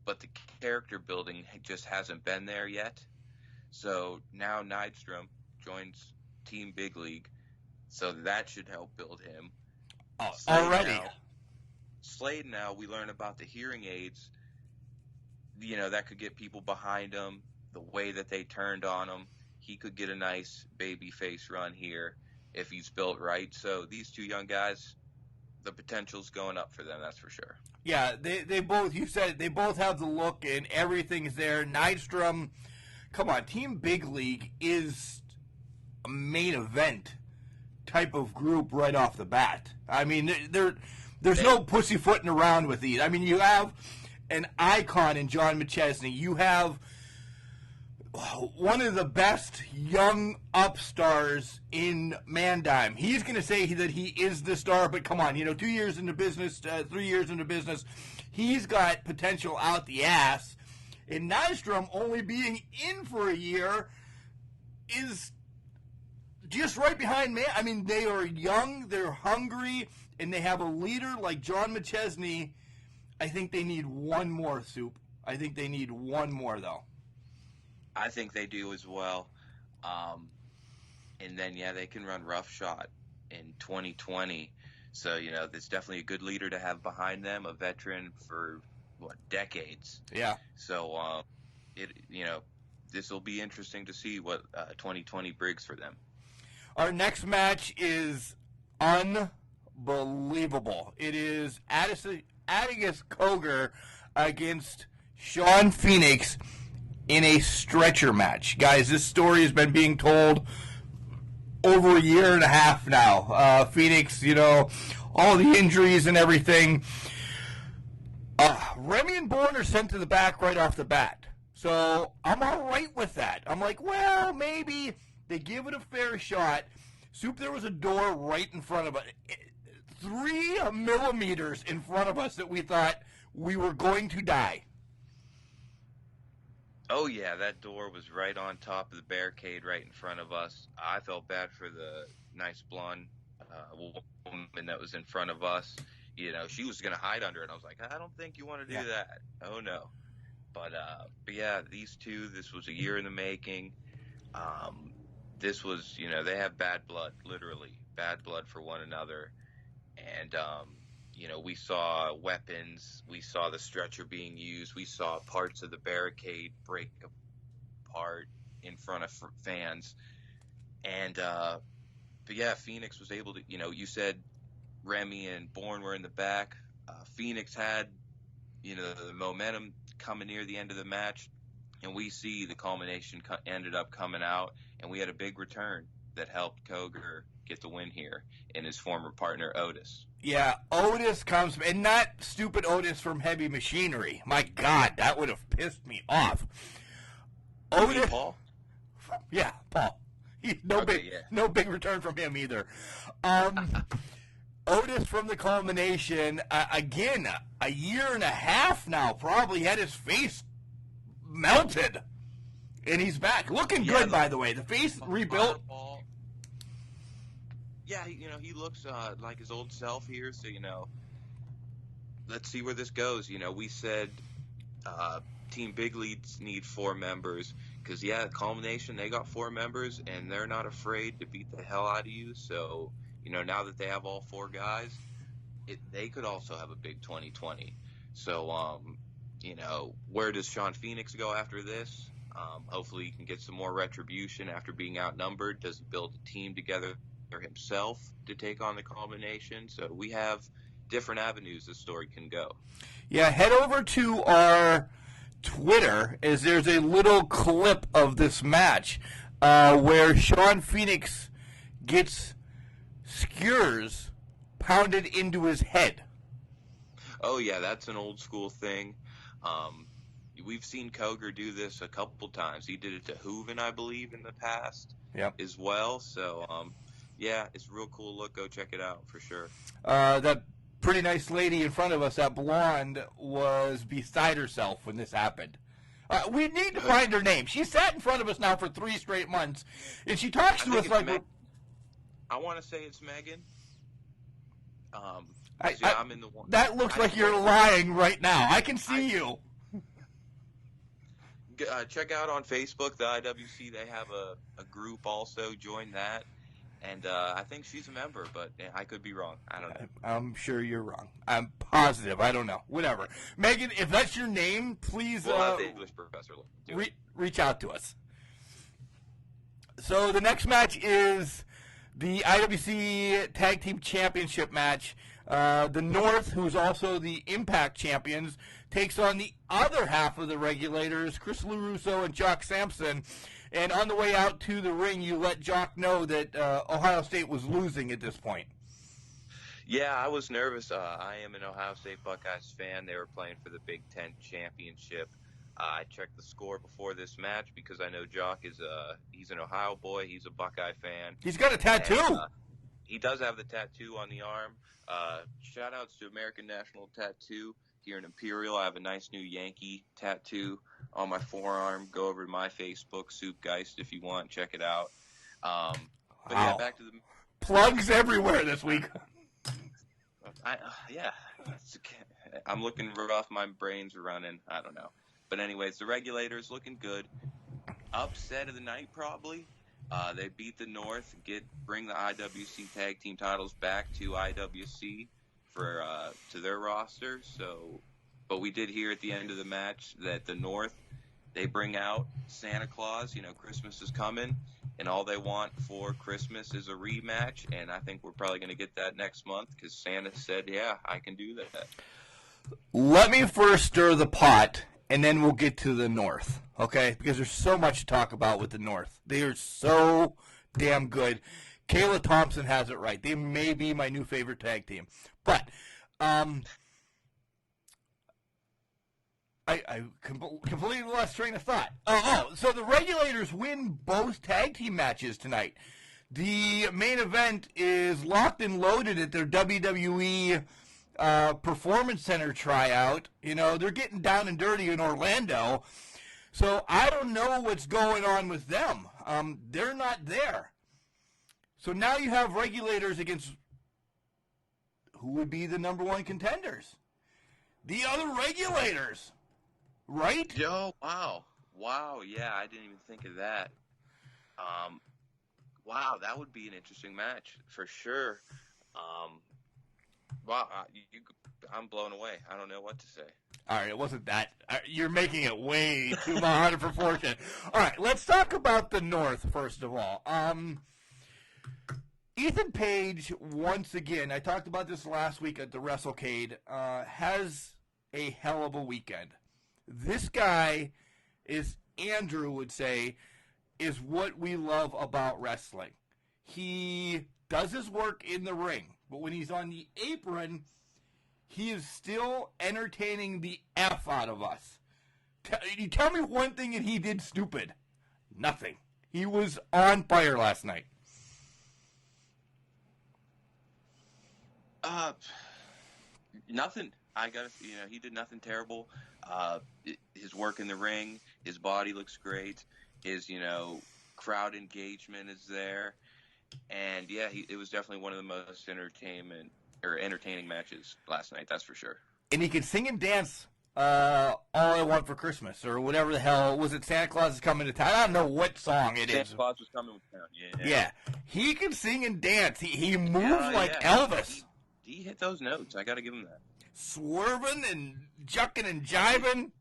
But the character building just hasn't been there yet. So now Nydstrom joins Team Big League. So that should help build him. Already. Slade now, we learn about the hearing aids. That could get people behind him. The way that they turned on him, he could get a nice baby face run here if he's built right. So these two young guys, the potential's going up for them, that's for sure. Yeah, they both, you said it, they both have the look and everything's there. Nydstrom, come on, Team Big League is a main event type of group right off the bat. I mean, there's no pussyfooting around with these. I mean, you have an icon in John McChesney. You have one of the best young upstarts in Mandime. He's going to say that he is the star, but come on, 2 years into business, 3 years into business, he's got potential out the ass. And Nystrom only being in for a year is just right behind me. I mean, they are young, they're hungry, and they have a leader like John McChesney. I think they need one more, Soup. I think they need one more, though. I think they do as well. And then, they can run roughshod in 2020. So, there's definitely a good leader to have behind them, a veteran for, decades. Yeah. So, this will be interesting to see what 2020 brings for them. Our next match is unbelievable. It is Atticus Cogar against Sean Phoenix in a stretcher match. Guys, this story has been being told over a year and a half now. Phoenix, all the injuries and everything. Remy and Bourne are sent to the back right off the bat. So I'm all right with that. I'm like, well, maybe they give it a fair shot. Soup, there was a door right in front of us. 3 millimeters in front of us that we thought we were going to die. Oh, yeah, that door was right on top of the barricade right in front of us. I felt bad for the nice blonde woman that was in front of us. She was going to hide under it. I was like, I don't think you want to do that. Oh, no. But yeah, these two, this was a year in the making. This was, they have bad blood, literally. Bad blood for one another. And, we saw weapons, we saw the stretcher being used, we saw parts of the barricade break apart in front of fans. And, but yeah, Phoenix was able to, you said Remy and Bourne were in the back. Phoenix had, the momentum coming near the end of the match, and we see the culmination ended up coming out, and we had a big return that helped Cogar get the win here in his former partner, Otis. Yeah, Otis comes, and not stupid Otis from Heavy Machinery. My God, that would have pissed me off. Otis, Paul? Yeah, Paul. No big return from him either. Otis from the culmination, again, a year and a half now, probably had his face melted, and he's back. Looking good, by the way. The face rebuilt. Yeah, he looks like his old self here, so, let's see where this goes. We said Team Big Leads need 4 members, because, Culmination, they got 4 members, and they're not afraid to beat the hell out of you, so, now that they have all 4 guys, they could also have a big 2020. So, where does Sean Phoenix go after this? Hopefully he can get some more retribution after being outnumbered. Does he build a team together himself to take on the culmination? So we have different avenues this story can go. Yeah, head over to our Twitter, as there's a little clip of this match where Sean Phoenix gets skewers pounded into his head. Oh yeah, that's an old school thing. We've seen Cogar do this a couple times. He did it to Hooven, I believe, in the past. as well. So, yeah, it's a real cool look. Go check it out for sure. That pretty nice lady in front of us, that blonde, was beside herself when this happened. We need to find her name. She sat in front of us now for 3 straight months, and she talks to us like... I want to say it's Megan. I'm in the one. That looks like you're lying right now. I can see you. Check out on Facebook, the IWC. They have a group also. Join that. And I think she's a member, but I could be wrong. I don't know. I'm sure you're wrong. I'm positive. I don't know. Whatever. Megan, if that's your name, please we'll have the English professor reach out to us. So the next match is the IWC Tag Team Championship match. The North, who's also the Impact Champions, takes on the other half of the Regulators, Chris LaRusso and Jock Sampson. And on the way out to the ring, you let Jock know that Ohio State was losing at this point. Yeah, I was nervous. I am an Ohio State Buckeyes fan. They were playing for the Big Ten Championship. I checked the score before this match because I know Jock he's an Ohio boy. He's a Buckeye fan. He's got a tattoo. And, he does have the tattoo on the arm. Shout outs to American National Tattoo here in Imperial. I have a nice new Yankee tattoo on my forearm. Go over to my Facebook, Soupgeist, if you want. Check it out. But yeah, back to the plugs everywhere this week. Yeah, I'm looking rough. My brain's running. I don't know. But anyways, the Regulators looking good. Upset of the night probably. They beat the North, bring the IWC Tag Team titles back to IWC for to their roster. So, but we did hear at the end of the match that the North, they bring out Santa Claus. You know, Christmas is coming, and all they want for Christmas is a rematch. And I think we're probably going to get that next month because Santa said, "Yeah, I can do that." Let me first stir the pot, and then we'll get to the North, okay? Because there's so much to talk about with the North. They are so damn good. Kayla Thompson has it right. They may be my new favorite tag team. But I completely lost train of thought. So the Regulators win both tag team matches tonight. The main event is locked and loaded at their WWE Performance Center tryout. You know, they're getting down and dirty in Orlando. So I don't know what's going on with them. They're not there. So now you have Regulators against who would be the number one contenders? The other Regulators, right? Yo, wow. Yeah, I didn't even think of that. Wow, that would be an interesting match for sure. Wow, I'm blown away. I don't know what to say. All right, it wasn't that. You're making it way too out of proportion. All right, let's talk about the North first of all. Ethan Page, once again, I talked about this last week at the WrestleCade, has a hell of a weekend. This guy is, Andrew would say, is what we love about wrestling. He does his work in the ring, but when he's on the apron, he is still entertaining the F out of us. You tell me one thing that he did stupid. Nothing. He was on fire last night. Nothing. He did nothing terrible. His work in the ring, his body looks great. His, crowd engagement is there. And yeah, it was definitely one of the most entertaining matches last night. That's for sure. And he could sing and dance. All I Want for Christmas, or whatever the hell was it. Santa Claus is Coming to Town. I don't know what song it is. Santa Claus was coming to town. Yeah, he can sing and dance. He moves like Elvis. He hit those notes. I got to give him that. Swerving and jucking and jiving.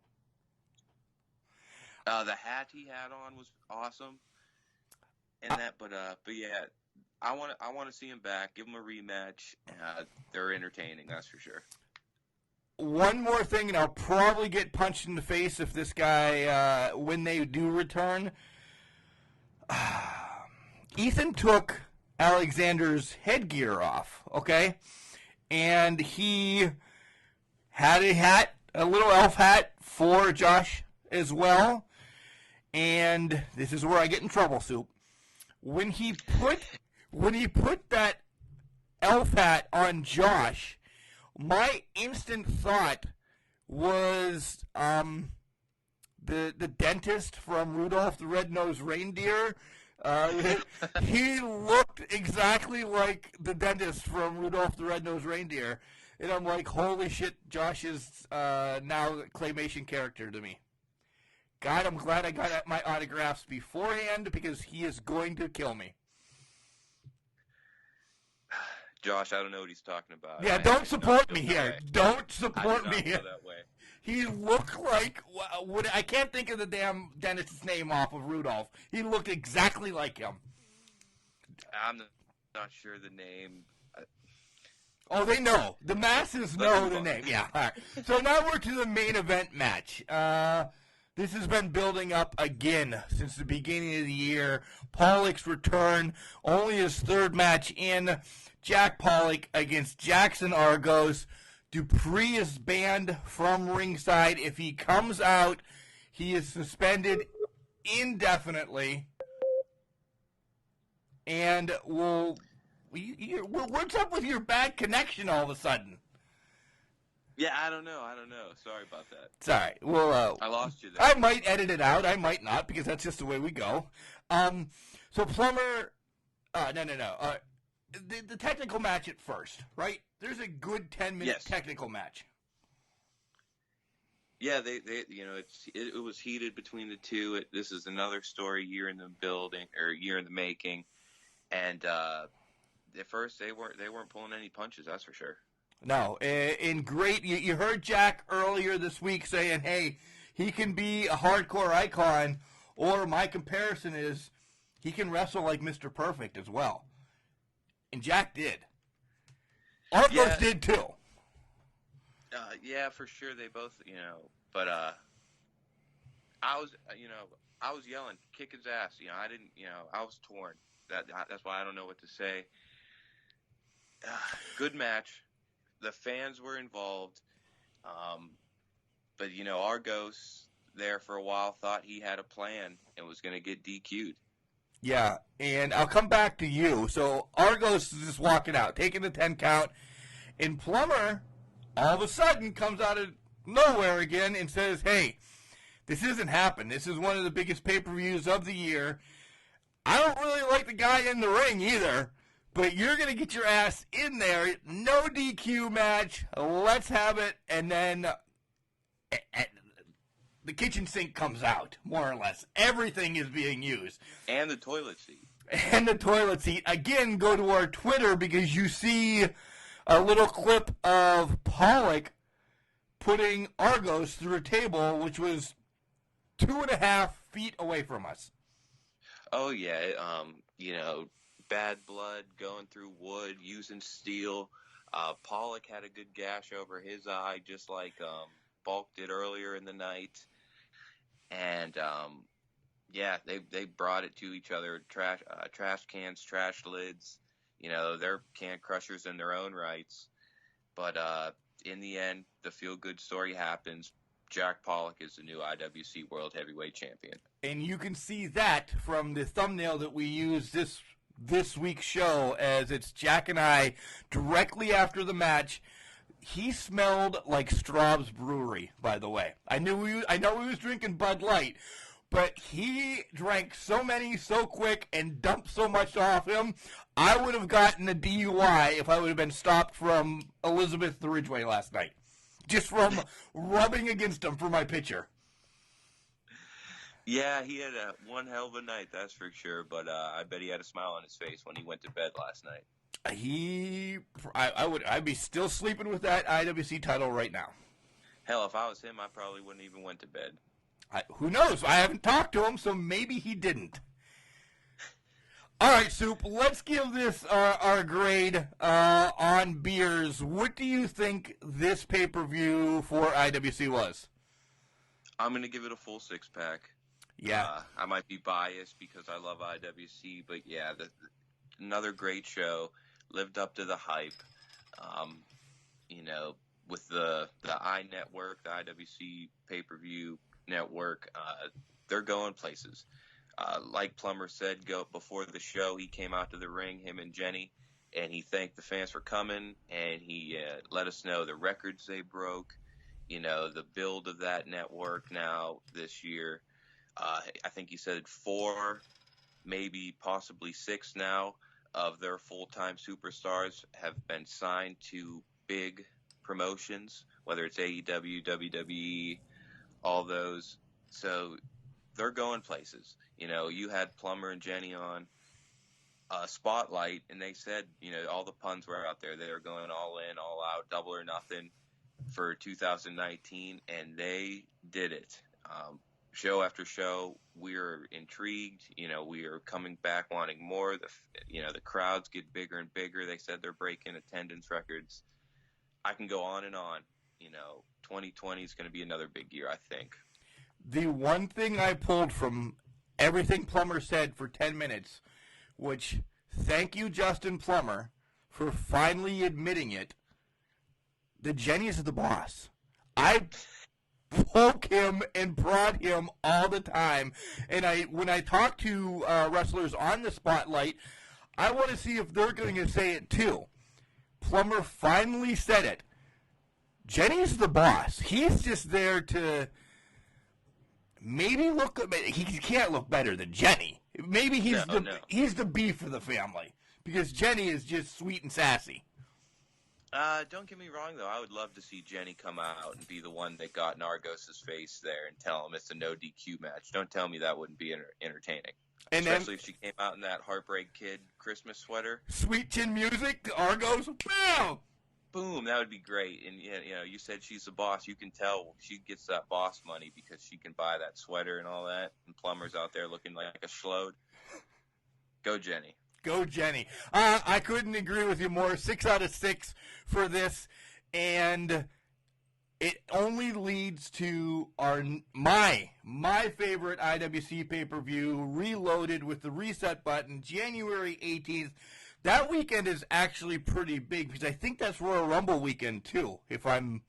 The hat he had on was awesome. And but yeah, I want to see him back. Give him a rematch. They're entertaining, that's for sure. One more thing, and I'll probably get punched in the face if this guy, when they do return. Ethan took Alexander's headgear off, okay? And he had a hat, a little elf hat for Josh as well. And this is where I get in trouble, Soup. when he put that elf hat on Josh, my instant thought was the dentist from Rudolph the Red-Nosed Reindeer. He looked exactly like the dentist from Rudolph the Red-Nosed Reindeer. And I'm like, holy shit, Josh is now a claymation character to me. God, I'm glad I got my autographs beforehand because he is going to kill me. Josh, I don't know what he's talking about. Yeah, don't support me here. Don't support me here. That way. He looked like I can't think of the damn dentist's name off of Rudolph. He looked exactly like him. I'm not sure the name. Oh, they know. The masses know the name. Yeah. All right. So now we're to the main event match. This has been building up again since the beginning of the year. Pollock's return, only his third match in. Jack Pollock against Jackson Argos. Dupree is banned from ringside. If he comes out, he is suspended indefinitely. And what's up with your bad connection all of a sudden? Yeah, I don't know. Sorry about that. It's all right. Well, I lost you there. I might edit it out. I might not because that's just the way we go. So Plummer, no. The technical match at first, right? There's a good 10-minute technical match. Yeah, they it was heated between the two. This is another story, year in the building or year in the making, and at first they weren't pulling any punches. That's for sure. No, and great. You heard Jack earlier this week saying, "Hey, he can be a hardcore icon," or my comparison is he can wrestle like Mr. Perfect as well. And Jack did. Argos did too. Yeah, for sure. They both, but I was yelling, kick his ass. I didn't, I was torn. That's why I don't know what to say. Good match. The fans were involved. But Argos there for a while thought he had a plan and was going to get DQ'd. Yeah, and I'll come back to you. So Argos is just walking out, taking the 10 count, and Plummer all of a sudden comes out of nowhere again and says, "Hey, this isn't happening. This is one of the biggest pay-per-views of the year. I don't really like the guy in the ring either, but you're going to get your ass in there. No DQ match. Let's have it." And then the kitchen sink comes out, more or less. Everything is being used. And the toilet seat. And the toilet seat. Again, go to our Twitter because you see a little clip of Pollock putting Argos through a table, which was 2.5 feet away from us. Oh, yeah. Bad blood going through wood, using steel. Pollock had a good gash over his eye, just like Bulk did earlier in the night. And they brought it to each other. Trash cans, trash lids. They're can crushers in their own rights. But in the end, the feel good story happens. Jack Pollock is the new IWC World Heavyweight Champion. And you can see that from the thumbnail that we use this week's show, as it's Jack and I directly after the match. He smelled like Straub's Brewery, by the way. I know he was drinking Bud Light, but he drank so many so quick and dumped so much off him, I would have gotten a DUI if I would have been stopped from Elizabeth the Ridgeway last night. Just from rubbing against him for my picture. Yeah, he had one hell of a night, that's for sure, but I bet he had a smile on his face when he went to bed last night. I'd be still sleeping with that IWC title right now. Hell, if I was him, I probably wouldn't even went to bed. Who knows? I haven't talked to him, so maybe he didn't. All right, Soup, let's give this our grade on beers. What do you think this pay-per-view for IWC was? I'm going to give it a full 6-pack. Yeah. I might be biased because I love IWC, but yeah, another great show. Lived up to the hype. With the I Network, the IWC pay-per-view network, they're going places. Like Plummer said, before the show, he came out to the ring, him and Jenny, and he thanked the fans for coming, and he let us know the records they broke, the build of that network now this year. I think he said 4, maybe possibly 6 now of their full-time superstars have been signed to big promotions, whether it's AEW, WWE, all those. So they're going places. You had Plummer and Jenny on Spotlight, and they said, all the puns were out there. They were going all in, all out, double or nothing for 2019, and they did it. Show after show, we're intrigued. We are coming back wanting more. The crowds get bigger and bigger. They said they're breaking attendance records. I can go on and on. 2020 is going to be another big year, I think. The one thing I pulled from everything Plummer said for 10 minutes, which, thank you, Justin Plummer, for finally admitting it, that Jenny is the boss. I poke him and prod him all the time. And when I talk to wrestlers on the Spotlight, I want to see if they're going to say it too. Plummer finally said it. Jenny's the boss. He's just there to maybe he can't look better than Jenny. Maybe he's the beef of the family, because Jenny is just sweet and sassy. Don't get me wrong, though. I would love to see Jenny come out and be the one that got Nargos' face there and tell him it's a no DQ match. Don't tell me that wouldn't be entertaining. And especially if she came out in that Heartbreak Kid Christmas sweater. Sweet chin music, Argos, bam! Boom, that would be great. And, you said she's the boss. You can tell she gets that boss money because she can buy that sweater and all that. And Plummer's out there looking like a schlode. Go, Jenny. Go, Jenny. I couldn't agree with you more. 6 out of 6 for this. And it only leads to my favorite IWC pay-per-view, Reloaded with the reset button, January 18th. That weekend is actually pretty big because I think that's Royal Rumble weekend too, if I'm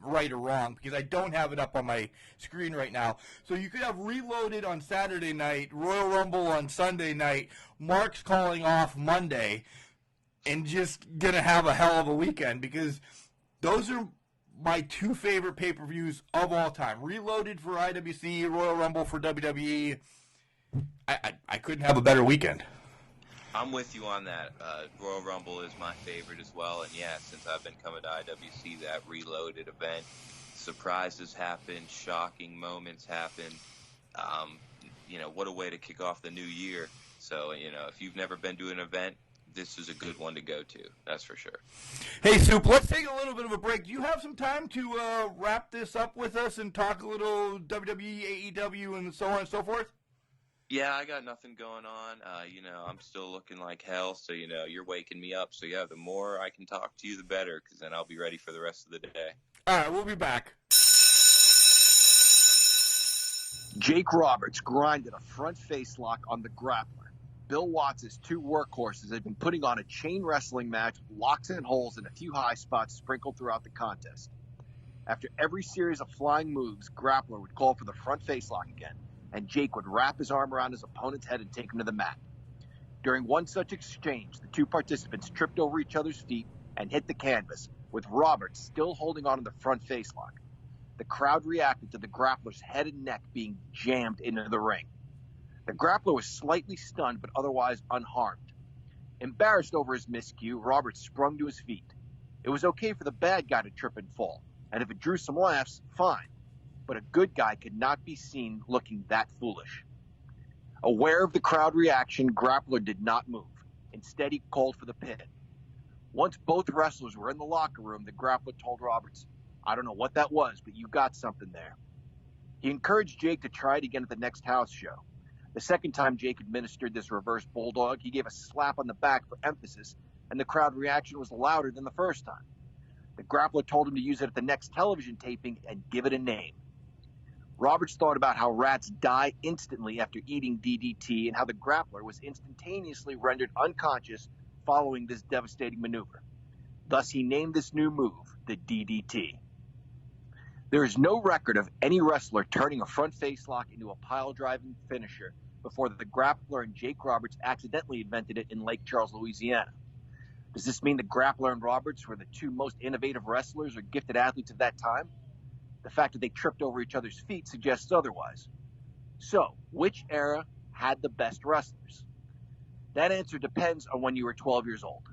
right or wrong, because I don't have it up on my screen right now. So you could have Reloaded on Saturday night, Royal Rumble on Sunday night, Mark's calling off Monday, and just gonna have a hell of a weekend, because those are my 2 favorite pay-per-views of all time. Reloaded for IWC, Royal Rumble for WWE. I couldn't have a better weekend. I'm with you on that. Royal Rumble is my favorite as well. And yeah, since I've been coming to IWC, that Reloaded event, surprises happen, shocking moments happen. What a way to kick off the new year. So, if you've never been to an event, this is a good one to go to. That's for sure. Hey, Soup, let's take a little bit of a break. Do you have some time to wrap this up with us and talk a little WWE, AEW, and so on and so forth? Yeah, I got nothing going on. I'm still looking like hell, so, you're waking me up. So, yeah, the more I can talk to you, the better, because then I'll be ready for the rest of the day. All right, we'll be back. Jake Roberts grinded a front face lock on the grappler. Bill Watts' 2 workhorses had been putting on a chain wrestling match with locks and holes and a few high spots sprinkled throughout the contest. After every series of flying moves, Grappler would call for the front face lock again, and Jake would wrap his arm around his opponent's head and take him to the mat. During one such exchange, the 2 participants tripped over each other's feet and hit the canvas, with Roberts still holding on to the front face lock. The crowd reacted to the Grappler's head and neck being jammed into the ring. The Grappler was slightly stunned but otherwise unharmed. Embarrassed over his miscue, Roberts sprung to his feet. It was okay for the bad guy to trip and fall, and if it drew some laughs, fine. But a good guy could not be seen looking that foolish. Aware of the crowd reaction, Grappler did not move. Instead, he called for the pin. Once both wrestlers were in the locker room, the Grappler told Roberts, "I don't know what that was, but you got something there." He encouraged Jake to try it again at the next house show. The second time Jake administered this reverse bulldog, he gave a slap on the back for emphasis, and the crowd reaction was louder than the first time. The Grappler told him to use it at the next television taping and give it a name. Roberts thought about how rats die instantly after eating DDT and how the Grappler was instantaneously rendered unconscious following this devastating maneuver. Thus, he named this new move the DDT. There is no record of any wrestler turning a front face lock into a pile-driving finisher before the grappler and Jake Roberts accidentally invented it in Lake Charles, Louisiana. Does this mean the grappler and Roberts were the two most innovative wrestlers or gifted athletes of that time? The fact that they tripped over each other's feet suggests otherwise. So, which era had the best wrestlers? That answer depends on when you were 12 years old.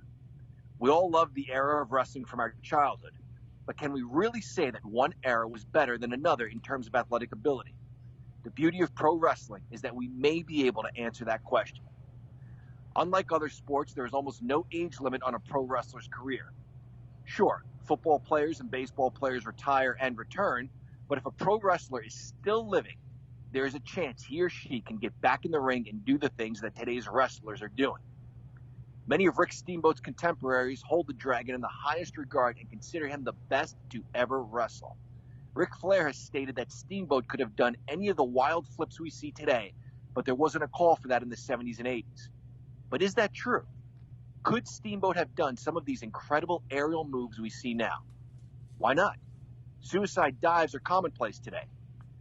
We all love the era of wrestling from our childhood, but can we really say that one era was better than another in terms of athletic ability? The beauty of pro wrestling is that we may be able to answer that question. Unlike other sports, there is almost no age limit on a pro wrestler's career. Sure, football players and baseball players retire and return, but if a pro wrestler is still living, there is a chance he or she can get back in the ring and do the things that today's wrestlers are doing. Many of Rick Steamboat's contemporaries hold the Dragon in the highest regard and consider him the best to ever wrestle. Ric Flair has stated that Steamboat could have done any of the wild flips we see today, but there wasn't a call for that in the 70s and 80s. But is that true? Could Steamboat have done some of these incredible aerial moves we see now? Why not? Suicide dives are commonplace today.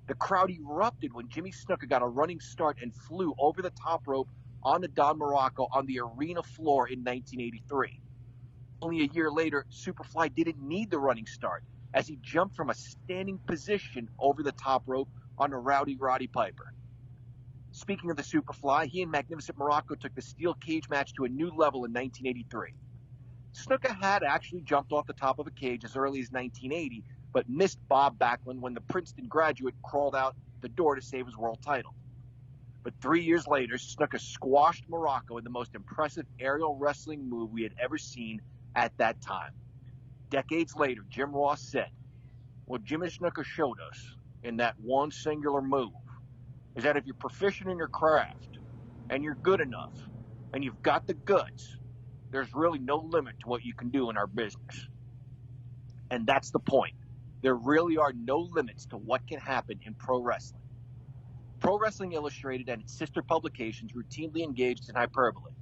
The crowd erupted when Jimmy Snuka got a running start and flew over the top rope onto Don Morocco on the arena floor in 1983. Only a year later, Superfly didn't need the running start as he jumped from a standing position over the top rope on a Rowdy Roddy Piper. Speaking of the Superfly, he and Magnificent Morocco took the steel cage match to a new level in 1983. Snuka had actually jumped off the top of a cage as early as 1980, but missed Bob Backlund when the Princeton graduate crawled out the door to save his world title. But 3 years later, Snuka squashed Morocco in the most impressive aerial wrestling move we had ever seen at that time. Decades later, Jim Ross said, "What Jimmy Snuka showed us in that one singular move is that if you're proficient in your craft and you're good enough and you've got the goods, there's really no limit to what you can do in our business." And that's the point. There really are no limits to what can happen in pro wrestling. Pro Wrestling Illustrated and its sister publications routinely engaged in hyperbole.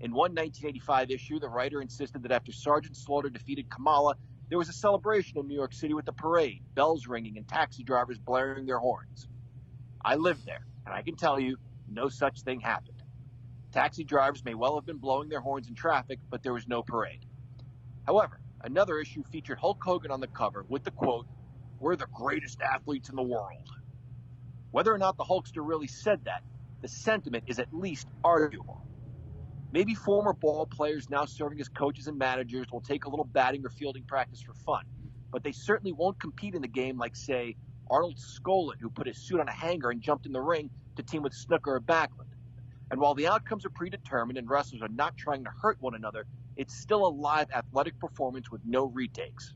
In one 1985 issue, the writer insisted that after Sergeant Slaughter defeated Kamala, there was a celebration in New York City with a parade, bells ringing, and taxi drivers blaring their horns. I lived there, and I can tell you, no such thing happened. Taxi drivers may well have been blowing their horns in traffic, but there was no parade. However, another issue featured Hulk Hogan on the cover with the quote, "We're the greatest athletes in the world." Whether or not the Hulkster really said that, the sentiment is at least arguable. Maybe former ball players now serving as coaches and managers will take a little batting or fielding practice for fun, but they certainly won't compete in the game like, say, Arnold Skolin, who put his suit on a hanger and jumped in the ring to team with Snuka or Backlund. And while the outcomes are predetermined and wrestlers are not trying to hurt one another, it's still a live athletic performance with no retakes.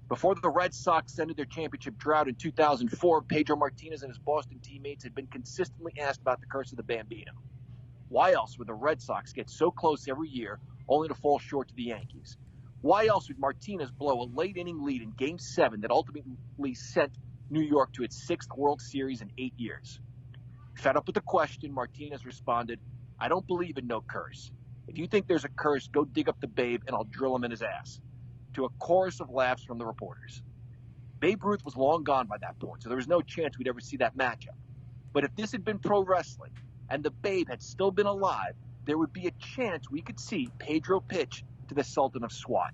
Before the Red Sox ended their championship drought in 2004, Pedro Martinez and his Boston teammates had been consistently asked about the curse of the Bambino. Why else would the Red Sox get so close every year only to fall short to the Yankees? Why else would Martinez blow a late-inning lead in Game 7 that ultimately sent New York to its 6th World Series in 8 years? Fed up with the question, Martinez responded, "I don't believe in no curse. If you think there's a curse, go dig up the Babe and I'll drill him in his ass," to a chorus of laughs from the reporters. Babe Ruth was long gone by that point, so there was no chance we'd ever see that matchup. But if this had been pro wrestling and the Babe had still been alive, there would be a chance we could see Pedro pitch to the Sultan of SWAT.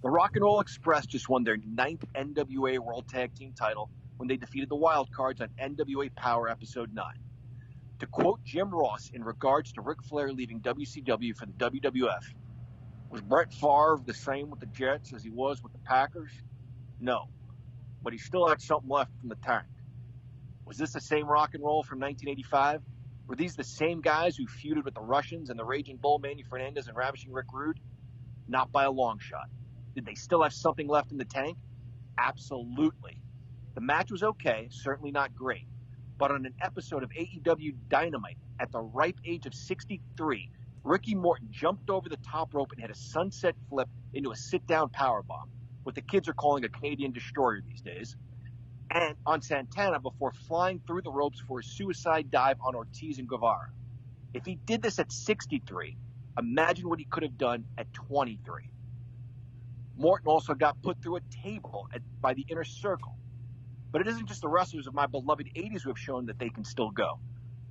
The Rock and Roll Express just won their 9th NWA World Tag Team title when they defeated the Wild Cards on NWA Power Episode 9. To quote Jim Ross in regards to Ric Flair leaving WCW for the WWF, "Was Brett Favre the same with the Jets as he was with the Packers? No, but he still had something left in the tank." Was this the same Rock and Roll from 1985? Were these the same guys who feuded with the Russians and the Raging Bull Manny Fernandez and Ravishing Rick Rude? Not by a long shot. Did they still have something left in the tank? Absolutely. The match was okay, certainly not great. But on an episode of AEW Dynamite at the ripe age of 63, Ricky Morton jumped over the top rope and hit a sunset flip into a sit-down powerbomb, what the kids are calling a Canadian destroyer these days, and on Santana before flying through the ropes for a suicide dive on Ortiz and Guevara. If he did this at 63, imagine what he could have done at 23. Morton also got put through a table by the Inner Circle. But it isn't just the wrestlers of my beloved 80s who have shown that they can still go.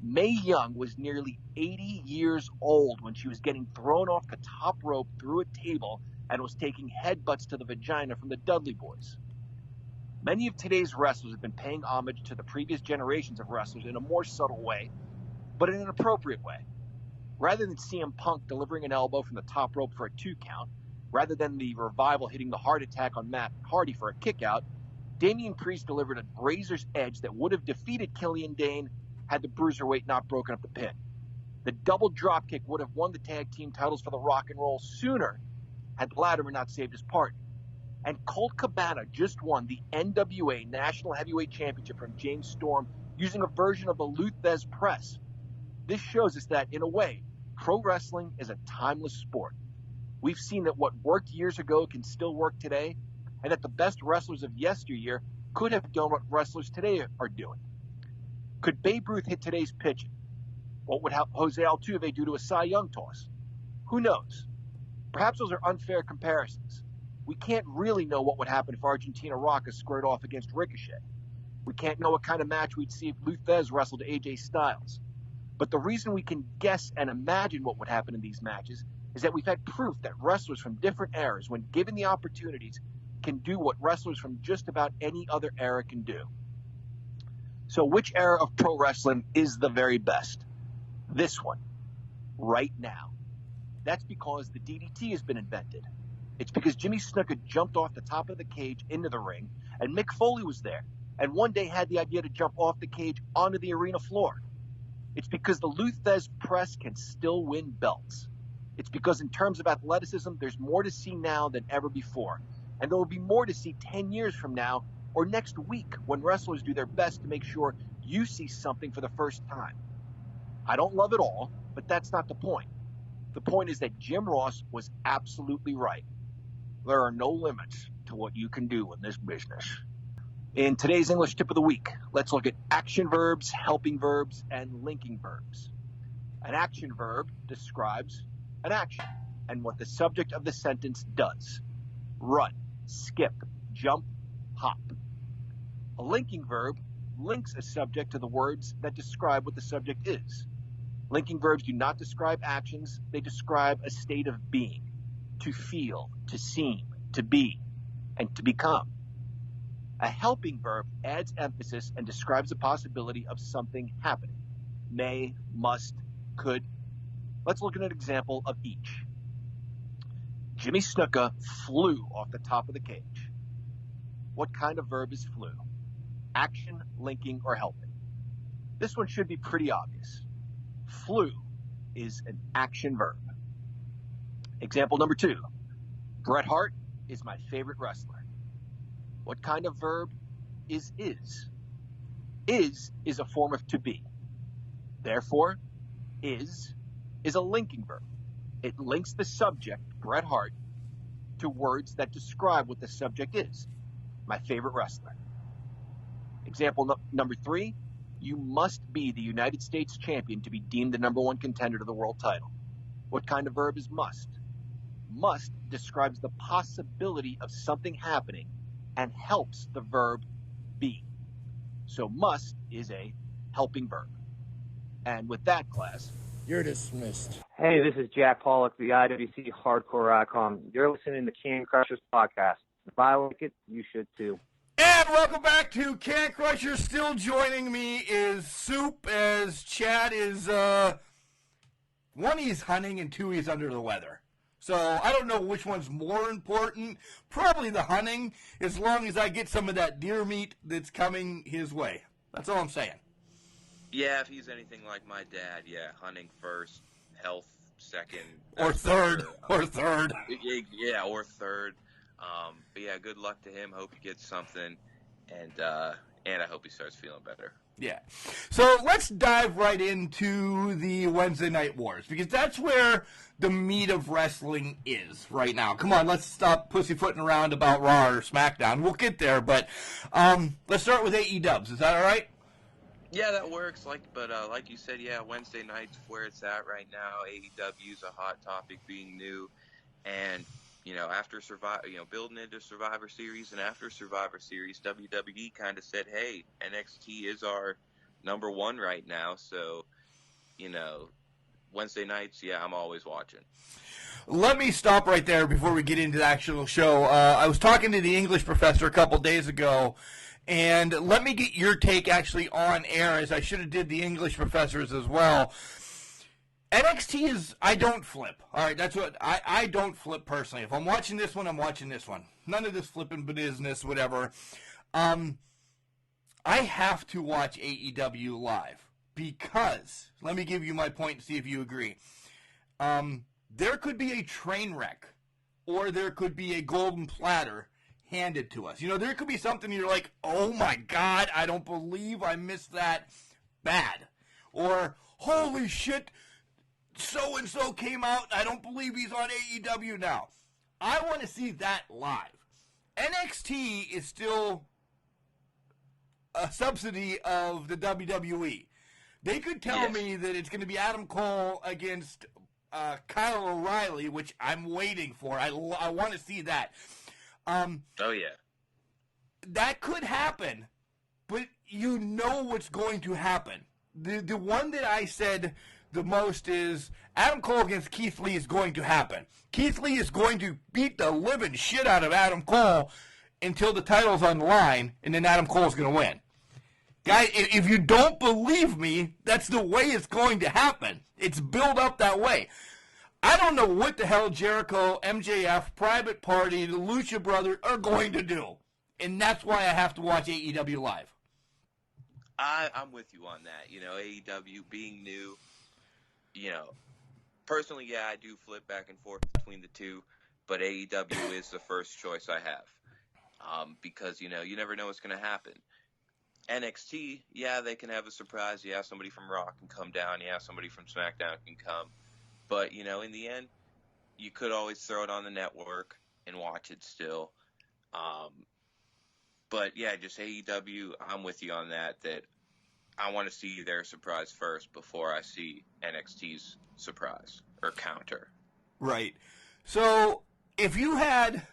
Mae Young was nearly 80 years old when she was getting thrown off the top rope through a table and was taking headbutts to the vagina from the Dudley Boys. Many of today's wrestlers have been paying homage to the previous generations of wrestlers in a more subtle way, but in an appropriate way. Rather than CM Punk delivering an elbow from the top rope for a 2 count, rather than the Revival hitting the heart attack on Matt Hardy for a kick out, Damian Priest delivered a razor's edge that would have defeated Killian Dane had the Bruiserweight not broken up the pin. The double dropkick would have won the tag team titles for the Rock and Roll sooner had Latimer not saved his partner. And Colt Cabana just won the NWA National Heavyweight Championship from James Storm using a version of the Lou Thesz press. This shows us that, in a way, pro wrestling is a timeless sport. We've seen that what worked years ago can still work today, and that the best wrestlers of yesteryear could have done what wrestlers today are doing. Could Babe Ruth hit today's pitching? What would Jose Altuve do to a Cy Young toss? Who knows? Perhaps those are unfair comparisons. We can't really know what would happen if Argentina Rocca squared off against Ricochet. We can't know what kind of match we'd see if Lou Thesz wrestled AJ Styles. But the reason we can guess and imagine what would happen in these matches is that we've had proof that wrestlers from different eras, when given the opportunities, can do what wrestlers from just about any other era can do. So which era of pro wrestling is the very best? This one, right now. That's because the DDT has been invented. It's because Jimmy Snuka jumped off the top of the cage into the ring, and Mick Foley was there, and one day had the idea to jump off the cage onto the arena floor. It's because the Lou Thesz press can still win belts. It's because in terms of athleticism, there's more to see now than ever before. And there will be more to see 10 years from now or next week when wrestlers do their best to make sure you see something for the first time. I don't love it all, but that's not the point. The point is that Jim Ross was absolutely right. There are no limits to what you can do in this business. In today's English Tip of the Week, let's look at action verbs, helping verbs, and linking verbs. An action verb describes an action and what the subject of the sentence does. Run, skip, jump, hop. A linking verb links a subject to the words that describe what the subject is. Linking verbs do not describe actions, they describe a state of being, to feel, to seem, to be, and to become. A helping verb adds emphasis and describes the possibility of something happening. May, must, could. Let's look at an example of each. Jimmy Snuka flew off the top of the cage. What kind of verb is flew? Action, linking, or helping? This one should be pretty obvious. Flew is an action verb. Example number 2. Bret Hart is my favorite wrestler. What kind of verb is? Is a form of to be. Therefore, is a linking verb. It links the subject, Bret Hart, to words that describe what the subject is. My favorite wrestler. Example number 3. You must be the United States champion to be deemed the number 1 contender to the world title. What kind of verb is must? Must describes the possibility of something happening and helps the verb be. So must is a helping verb. And with that, class, you're dismissed. Hey, this is Jack Pollock, the IWC Hardcore Icon. You're listening to Can Crushers Podcast. If I like it, you should too. And welcome back to Can Crusher. Still joining me is Soup, as Chad is, 1, he's hunting, and 2, he's under the weather. So I don't know which one's more important. Probably the hunting, as long as I get some of that deer meat that's coming his way. That's all I'm saying. Yeah, if he's anything like my dad, yeah, hunting first, health second. Or third. Or third. Yeah, or third. But yeah, good luck to him. Hope he gets something, and I hope he starts feeling better. Yeah. So let's dive right into the Wednesday Night Wars, because that's where the meat of wrestling is right now. Come on, let's stop pussyfooting around about Raw or SmackDown. We'll get there, but let's start with AEW. Is that all right? Yeah, that works. Like you said, yeah, Wednesday night's where it's at right now. AEW is a hot topic, being new, and after building into Survivor Series and after Survivor Series, WWE kind of said, hey, NXT is our number one right now. So, Wednesday nights, yeah, I'm always watching. Let me stop right there before we get into the actual show. I was talking to the English professor a couple days ago, and let me get your take actually on air, as I should have did the English professors as well. NXT is, I don't flip. All right, that's what, I don't flip personally. If I'm watching this one, I'm watching this one. None of this flipping business, whatever. I have to watch AEW live because, let me give you my point and see if you agree. There could be a train wreck or there could be a golden platter handed to us. There could be something you're like, oh my God, I don't believe I missed that bad. Or, holy shit, so-and-so came out, and I don't believe he's on AEW now. I want to see that live. NXT is still a subsidy of the WWE. They could tell me that it's going to be Adam Cole against Kyle O'Reilly, which I'm waiting for. I want to see that. Oh, yeah. That could happen, but you know what's going to happen. The one that I said the most is Adam Cole against Keith Lee is going to happen. Keith Lee is going to beat the living shit out of Adam Cole until the title's on the line, and then Adam Cole's going to win. Guys, if you don't believe me, that's the way it's going to happen. It's built up that way. I don't know what the hell Jericho, MJF, Private Party, the Lucha Brothers are going to do. And that's why I have to watch AEW live. I'm with you on that. AEW being new, personally, yeah, I do flip back and forth between the two, but AEW is the first choice I have. Because, you never know what's going to happen. NXT, yeah, they can have a surprise. Yeah, somebody from Raw can come down. Yeah, somebody from SmackDown can come. But, in the end, you could always throw it on the network and watch it still. But, yeah, just AEW, I'm with you on that I want to see their surprise first before I see NXT's surprise or counter. Right. So, if you had,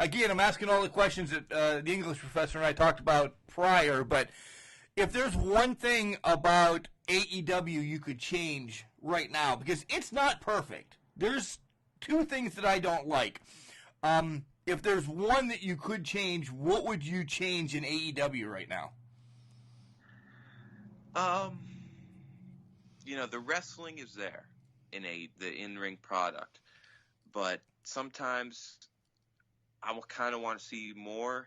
again, I'm asking all the questions that the English professor and I talked about prior, but if there's one thing about AEW you could change right now, because it's not perfect. There's two things that I don't like. If there's one that you could change, what would you change in AEW right now? The wrestling is there in the in-ring product, but sometimes I kind of want to see more,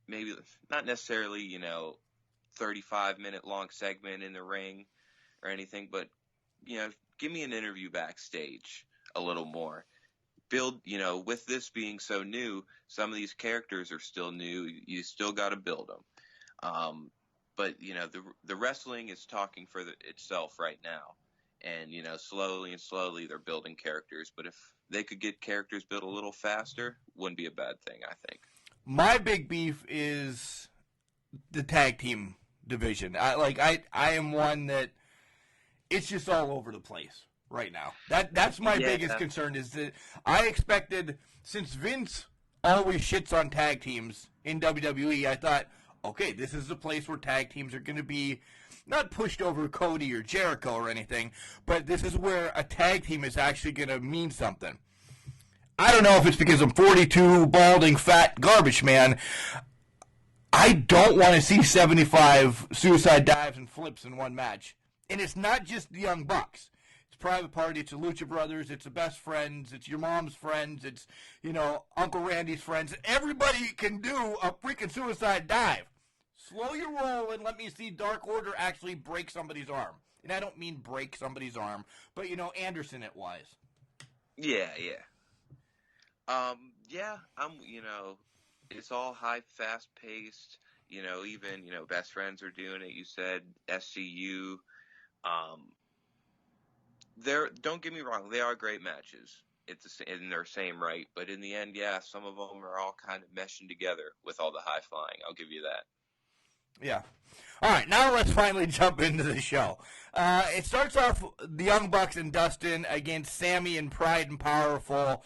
maybe not necessarily, 35-minute long segment in the ring or anything, but, give me an interview backstage a little more. Build, with this being so new, some of these characters are still new. You still got to build them. But, the wrestling is talking for itself right now. And, slowly and slowly they're building characters. But if they could get characters built a little faster, wouldn't be a bad thing, I think. My big beef is the tag team division. I am one that it's just all over the place right now. That's my biggest concern is that I expected, since Vince always shits on tag teams in WWE, I thought, okay, this is the place where tag teams are going to be not pushed over Cody or Jericho or anything, but this is where a tag team is actually going to mean something. I don't know if it's because I'm 42, balding, fat, garbage man. I don't want to see 75 suicide dives and flips in one match. And it's not just the Young Bucks. It's Private Party, it's the Lucha Brothers, it's the Best Friends, it's your mom's friends, it's, Uncle Randy's friends. Everybody can do a freaking suicide dive. Slow your roll and let me see Dark Order actually break somebody's arm. And I don't mean break somebody's arm, but, Anderson it was. Yeah. It's all high, fast-paced, even, Best Friends are doing it, you said, SCU. Don't get me wrong, they are great matches. It's in their same right, but in the end, yeah, some of them are all kind of meshing together with all the high flying. I'll give you that. Yeah. All right, now let's finally jump into the show. It starts off the Young Bucks and Dustin against Sammy and Pride and Powerful.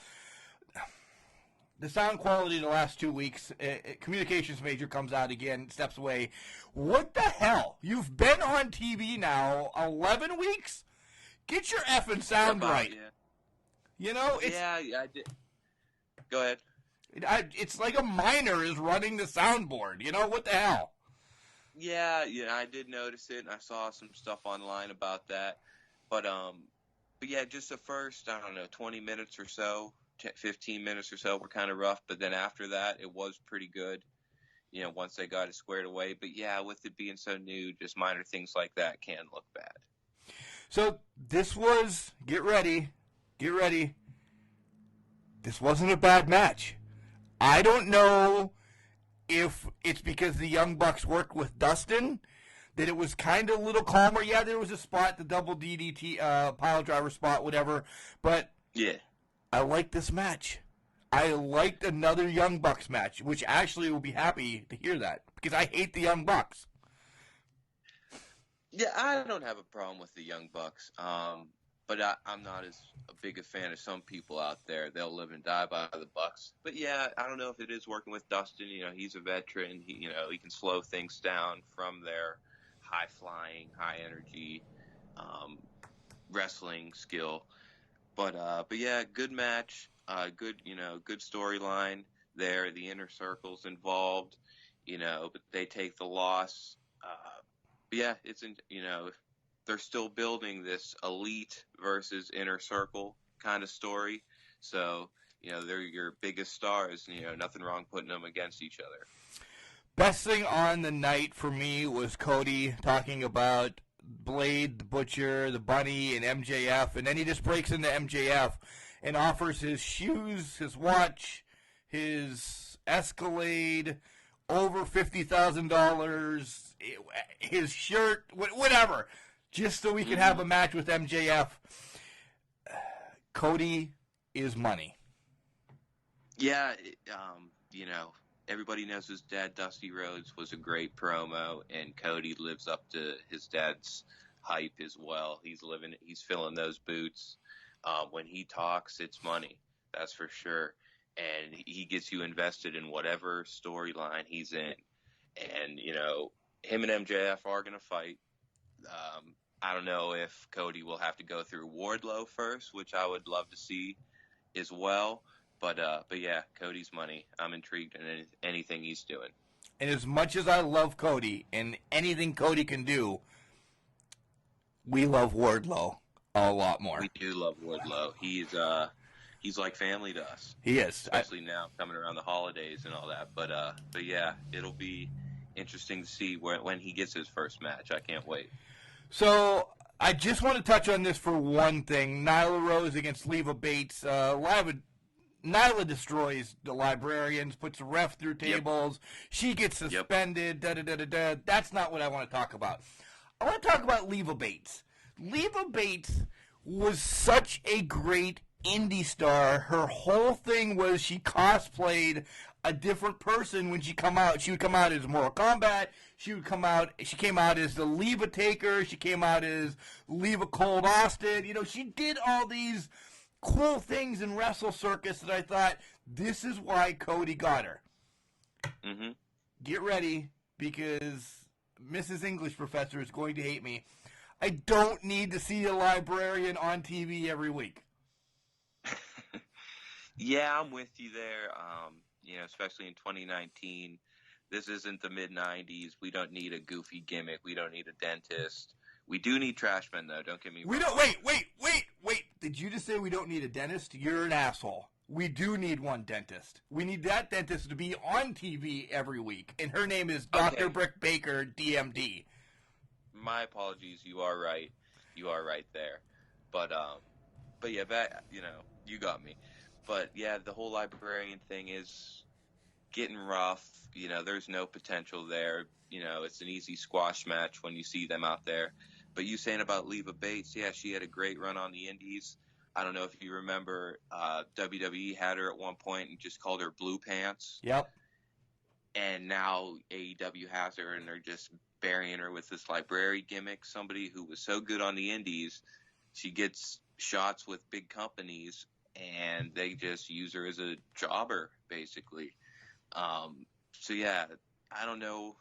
the sound quality the last 2 weeks, communications major comes out again, steps away. What the hell? You've been on TV now 11 weeks? Get your effing sound right. Yeah. You know, it's... Yeah, I did. Go ahead. It's like a miner is running the soundboard. You know, what the hell? Yeah, I did notice it, and I saw some stuff online about that. But yeah, just the first, 20 minutes or so, 15 minutes or so were kind of rough. But then after that, it was pretty good, once they got it squared away. But yeah, with it being so new, just minor things like that can look bad. So this was, get ready. This wasn't a bad match. I don't know if it's because the Young Bucks worked with Dustin, that it was kind of a little calmer. Yeah, there was a spot, the double DDT, pile driver spot, whatever. But yeah, I liked this match. I liked another Young Bucks match, which actually will be happy to hear that, because I hate the Young Bucks. Yeah, I don't have a problem with the Young Bucks. But I'm not as big a fan of some people out there. They'll live and die by the Bucks. But yeah, I don't know if it is working with Dustin. He's a veteran. He can slow things down from their high flying, high energy wrestling skill. But yeah, good match. Good storyline there. The Inner Circle's involved. But they take the loss. But yeah, they're still building this elite versus Inner Circle kind of story. So, they're your biggest stars. Nothing wrong putting them against each other. Best thing on the night for me was Cody talking about Blade, the Butcher, the Bunny, and MJF. And then he just breaks into MJF and offers his shoes, his watch, his Escalade, over $50,000, his shirt, whatever. Just so we can have a match with MJF. Cody is money. Yeah, everybody knows his dad, Dusty Rhodes, was a great promo, and Cody lives up to his dad's hype as well. He's filling those boots. When he talks, it's money. That's for sure. And he gets you invested in whatever storyline he's in. And, him and MJF are going to fight. I don't know if Cody will have to go through Wardlow first, which I would love to see as well. But yeah, Cody's money. I'm intrigued in anything he's doing. And as much as I love Cody and anything Cody can do, we love Wardlow a lot more. We do love Wardlow. He's like family to us. He is, especially now coming around the holidays and all that. But yeah, it'll be interesting to see when he gets his first match. I can't wait. So I just want to touch on this for one thing. Nyla Rose against Leva Bates. Nyla destroys the Librarians, puts the ref through tables. Yep. She gets suspended. Yep. That's not what I want to talk about. I want to talk about Leva Bates. Leva Bates was such a great indie star. Her whole thing was she cosplayed a different person when she come out. She would come out as Mortal Kombat. She came out as the Leva Taker. She came out as Leva Cold Austin. She did all these cool things in Wrestle Circus that I thought, this is why Cody got her. Mm-hmm. Get ready, because Mrs. English Professor is going to hate me. I don't need to see a librarian on TV every week. Yeah, I'm with you there. Especially in 2019, this isn't the mid-90s. We don't need a goofy gimmick. We don't need a dentist. We do need trash men, though. Don't get me wrong. We don't. Wait. Did you just say we don't need a dentist? You're an asshole. We do need one dentist. We need that dentist to be on TV every week, and her name is Dr. Brick Baker, DMD. My apologies. You are right. You are right there. But yeah, that you got me. But yeah, the whole librarian thing is getting rough. There's no potential there. It's an easy squash match when you see them out there. But you saying about Leva Bates, yeah, she had a great run on the indies. I don't know if you remember, WWE had her at one point and just called her Blue Pants. Yep. And now AEW has her, and they're just burying her with this library gimmick. Somebody who was so good on the indies, she gets shots with big companies, and they just use her as a jobber, basically. So yeah, I don't know.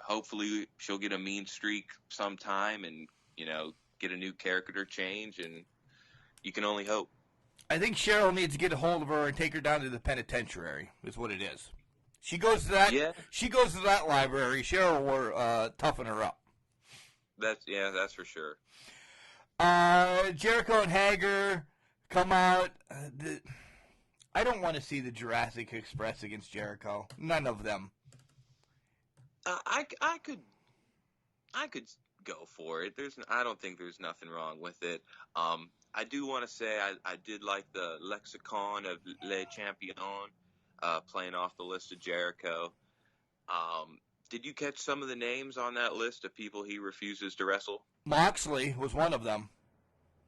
Hopefully she'll get a mean streak sometime, and get a new character change, and you can only hope. I think Cheryl needs to get a hold of her and take her down to the penitentiary. Is what it is. She goes to that. Yeah. She goes to that library. Cheryl will toughen her up. That's for sure. Jericho and Hager come out. I don't want to see the Jurassic Express against Jericho. None of them. I could go for it. I don't think there's nothing wrong with it. I do want to say I did like the lexicon of Les Champions, playing off the list of Jericho. Did you catch some of the names on that list of people he refuses to wrestle? Moxley was one of them.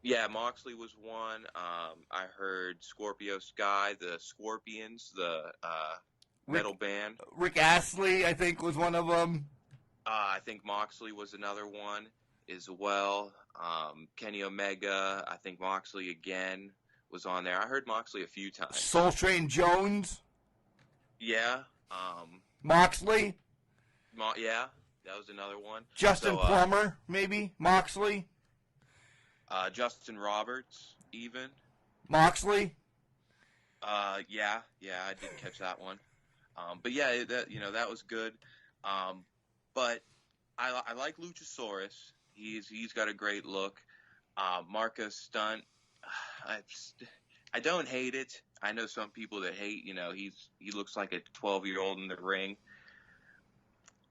Yeah, Moxley was one. I heard Scorpio Sky, the Scorpions, the metal band. Rick Astley, I think, was one of them. I think Moxley was another one as well. Kenny Omega, I think Moxley again was on there. I heard Moxley a few times. Soul Train Jones. Yeah. Moxley. Yeah, that was another one. Justin Plummer, maybe. Moxley. Justin Roberts, even. Moxley. Yeah, I didn't catch that one. But yeah, that was good. But I like Luchasaurus. He's got a great look. Marcus Stunt. I don't hate it. I know some people that hate. He looks like a 12-year-old in the ring.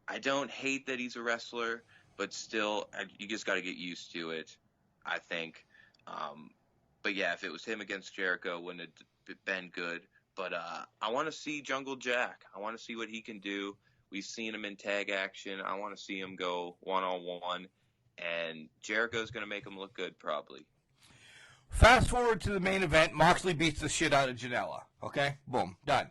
I don't hate that he's a wrestler, but still, you just got to get used to it, I think. But yeah, if it was him against Jericho, it wouldn't have been good. But I want to see Jungle Jack. I want to see what he can do. We've seen him in tag action. I want to see him go one-on-one. And Jericho's going to make him look good, probably. Fast forward to the main event. Moxley beats the shit out of Janela. Okay? Boom. Done.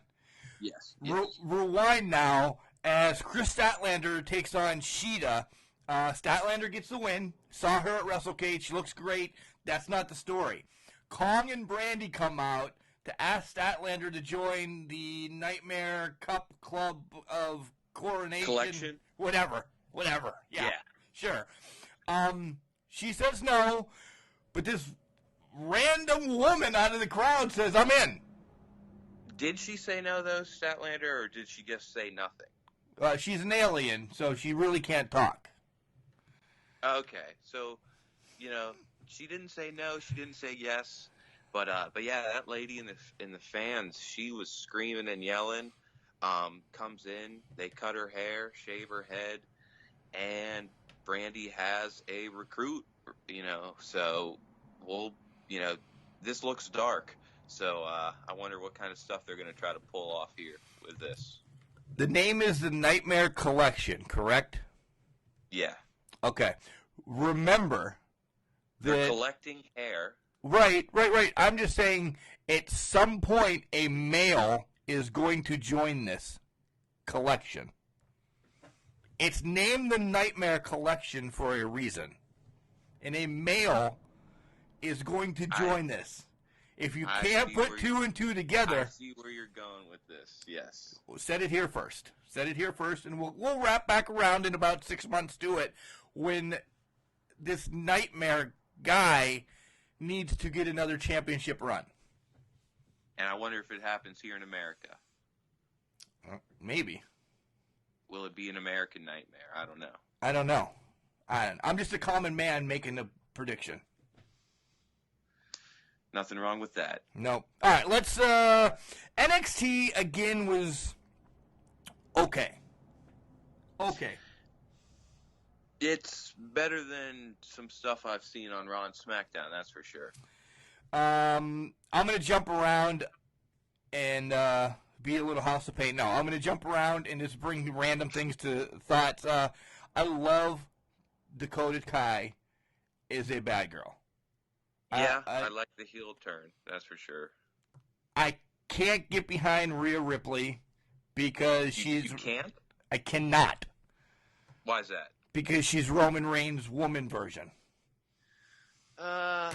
Yes. Rewind now as Chris Statlander takes on Sheeta. Statlander gets the win. Saw her at WrestleCade. She looks great. That's not the story. Kong and Brandy come out to ask Statlander to join the Nightmare Cup Club of Coronation. Collection. Whatever. Yeah. Sure. She says no, but this random woman out of the crowd says, I'm in. Did she say no, though, Statlander, or did she just say nothing? She's an alien, so she really can't talk. Okay, so, she didn't say no, she didn't say yes, but yeah, that lady in the fans, she was screaming and yelling. Comes in, they cut her hair, shave her head, and Brandy has a recruit. So this looks dark. So I wonder what kind of stuff they're going to try to pull off here with this. The name is the Nightmare Collection, correct? Yeah. Okay. Remember that they're collecting hair. Right. I'm just saying at some point a male is going to join this collection. It's named the Nightmare Collection for a reason. And a male is going to join this. If you can't put two and two together... I see where you're going with this, yes. Set it here first, and we'll wrap back around in about 6 months to it when this Nightmare guy needs to get another championship run. And I wonder if it happens here in America. Maybe. Will it be an American Nightmare? I don't know. I'm just a common man making a prediction. Nothing wrong with that. Nope. All right, let's... NXT, again, was okay. It's better than some stuff I've seen on Raw and SmackDown, that's for sure. I'm going to jump around and be a little House of Pain. No, I'm going to jump around and just bring random things to thoughts. I love Dakota Kai is a bad girl. Yeah, I like the heel turn, that's for sure. I can't get behind Rhea Ripley because she's... You can't? I cannot. Why is that? Because she's Roman Reigns' woman version. I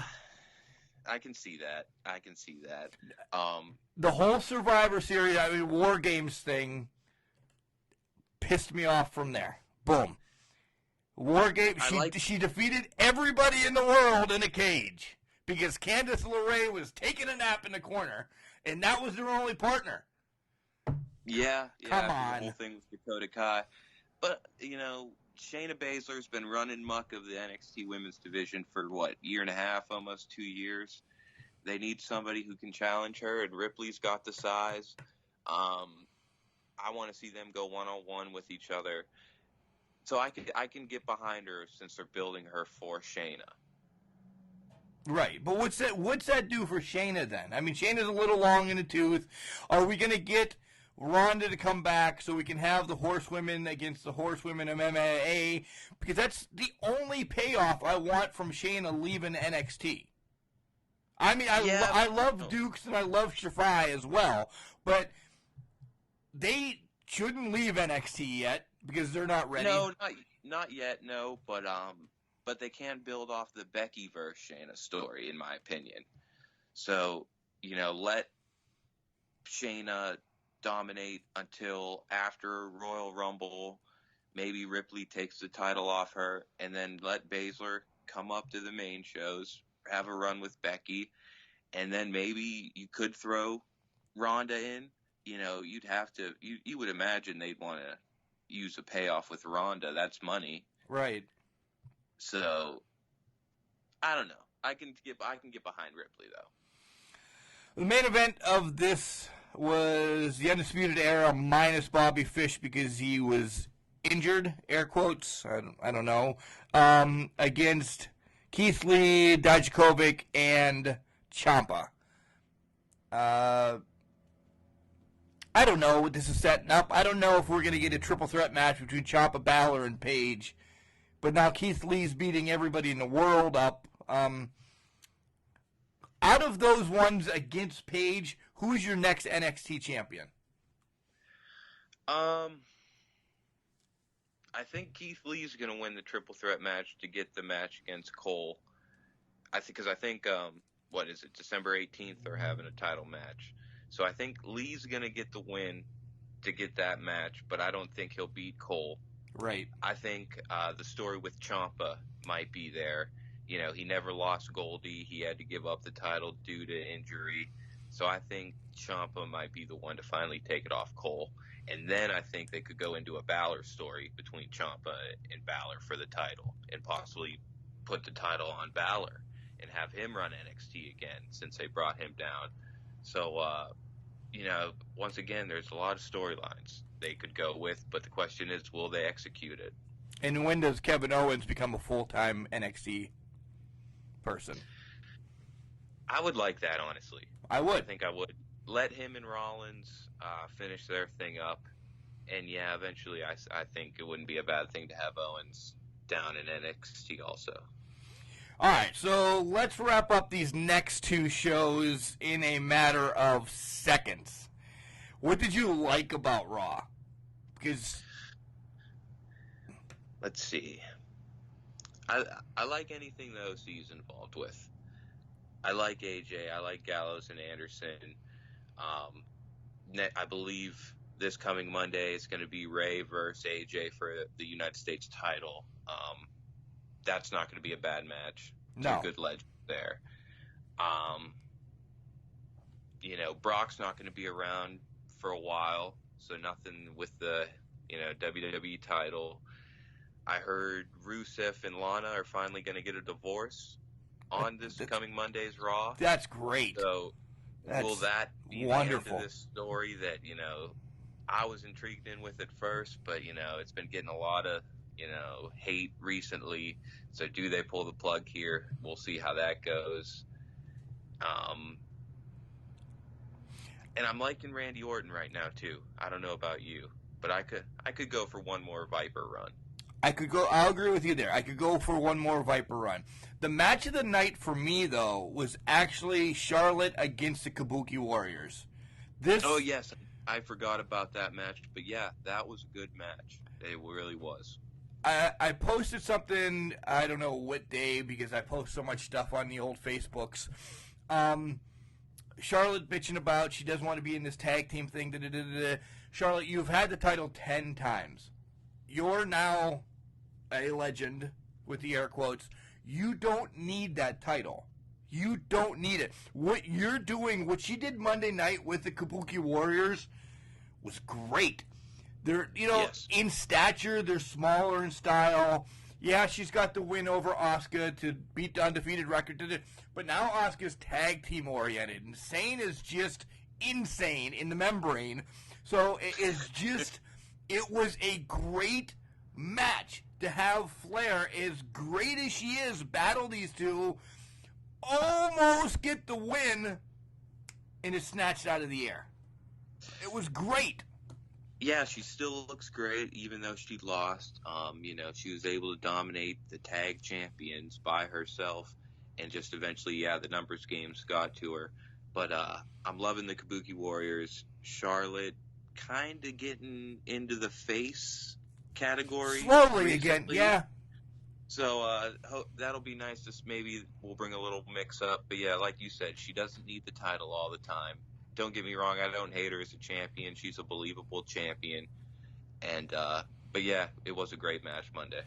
I can see that. The whole Survivor Series, War Games thing, pissed me off from there. Boom. War Games. She defeated everybody in the world in a cage because Candice LeRae was taking a nap in the corner, and that was their only partner. Yeah. Come on. The whole thing with Dakota Kai. But, Shayna Baszler's been running muck of the NXT women's division for, year and a half, almost 2 years. They need somebody who can challenge her, and Ripley's got the size. I want to see them go one-on-one with each other. So I can get behind her since they're building her for Shayna. Right, but what's that do for Shayna then? I mean, Shayna's a little long in the tooth. Are we going to get Ronda to come back so we can have the horsewomen against the horsewomen of MMA? Because that's the only payoff I want from Shayna leaving NXT. I mean, I love Dukes and I love Shafai as well, but they shouldn't leave NXT yet because they're not ready. No, not yet. No, but they can build off the Becky versus Shayna story, in my opinion. So let Shayna dominate until after Royal Rumble. Maybe Ripley takes the title off her, and then let Baszler come up to the main shows, have a run with Becky, and then maybe you could throw Ronda in. You'd have to. You would imagine they'd want to use a payoff with Ronda. That's money, right? So I don't know. I can get behind Ripley though. The main event of this was the Undisputed Era minus Bobby Fish because he was injured, air quotes, I don't know, against Keith Lee, Dijakovic, and Ciampa. I don't know what this is setting up. I don't know if we're going to get a triple threat match between Ciampa, Balor, and Page. But now Keith Lee's beating everybody in the world up. Out of those ones against Page, who's your next NXT champion? I think Keith Lee's going to win the triple threat match to get the match against Cole. I think December 18th they're having a title match. So I think Lee's going to get the win to get that match, but I don't think he'll beat Cole. Right. I think the story with Ciampa might be there. He never lost Goldie. He had to give up the title due to injury. So I think Ciampa might be the one to finally take it off Cole. And then I think they could go into a Balor story between Ciampa and Balor for the title and possibly put the title on Balor and have him run NXT again since they brought him down. So, once again, there's a lot of storylines they could go with, but the question is, will they execute it? And when does Kevin Owens become a full-time NXT person? I would like that, honestly. I would. I think I would. Let him and Rollins finish their thing up, and eventually I think it wouldn't be a bad thing to have Owens down in NXT also. All right, so let's wrap up these next two shows in a matter of seconds. What did you like about Raw? Because let's see. I like anything the OC's involved with. I like AJ. I like Gallows and Anderson. I believe this coming Monday is going to be Ray versus AJ for the United States title. That's not going to be a bad match. No. Two good legends there. Brock's not going to be around for a while, so nothing with the, WWE title. I heard Rusev and Lana are finally going to get a divorce on this coming Monday's Raw. That's great. So will that be wonderful. the end of this story that, I was intrigued in with at first, but, it's been getting a lot of, hate recently. So do they pull the plug here? We'll see how that goes. And I'm liking Randy Orton right now too. I don't know about you, but I could go for one more Viper run. I'll agree with you there. I could go for one more Viper run. The match of the night for me, though, was actually Charlotte against the Kabuki Warriors. Oh, yes. I forgot about that match. But, yeah, that was a good match. It really was. I posted something, I don't know what day, because I post so much stuff on the old Facebooks. Charlotte bitching about she doesn't want to be in this tag team thing. Charlotte, you've had the title 10 times. You're now a legend, with the air quotes. You don't need that title. You don't need it. What you're doing, what she did Monday night with the Kabuki Warriors was great. They're, Yes. in stature, they're smaller in style. Yeah, she's got the win over Asuka to beat the undefeated record. But now Asuka's tag team oriented. Insane is just insane in the membrane. So it was a great match to have Flair, as great as she is, battle these two, almost get the win, and it's snatched out of the air. It was great. Yeah, she still looks great, even though she lost. She was able to dominate the tag champions by herself, and just eventually, the numbers games got to her. But I'm loving the Kabuki Warriors. Charlotte kind of getting into the face category. Slowly recently. again, yeah. So that'll be nice. Just maybe we'll bring a little mix up. But yeah, like you said, she doesn't need the title all the time. Don't get me wrong, I don't hate her as a champion. She's a believable champion. And but yeah, it was a great match Monday.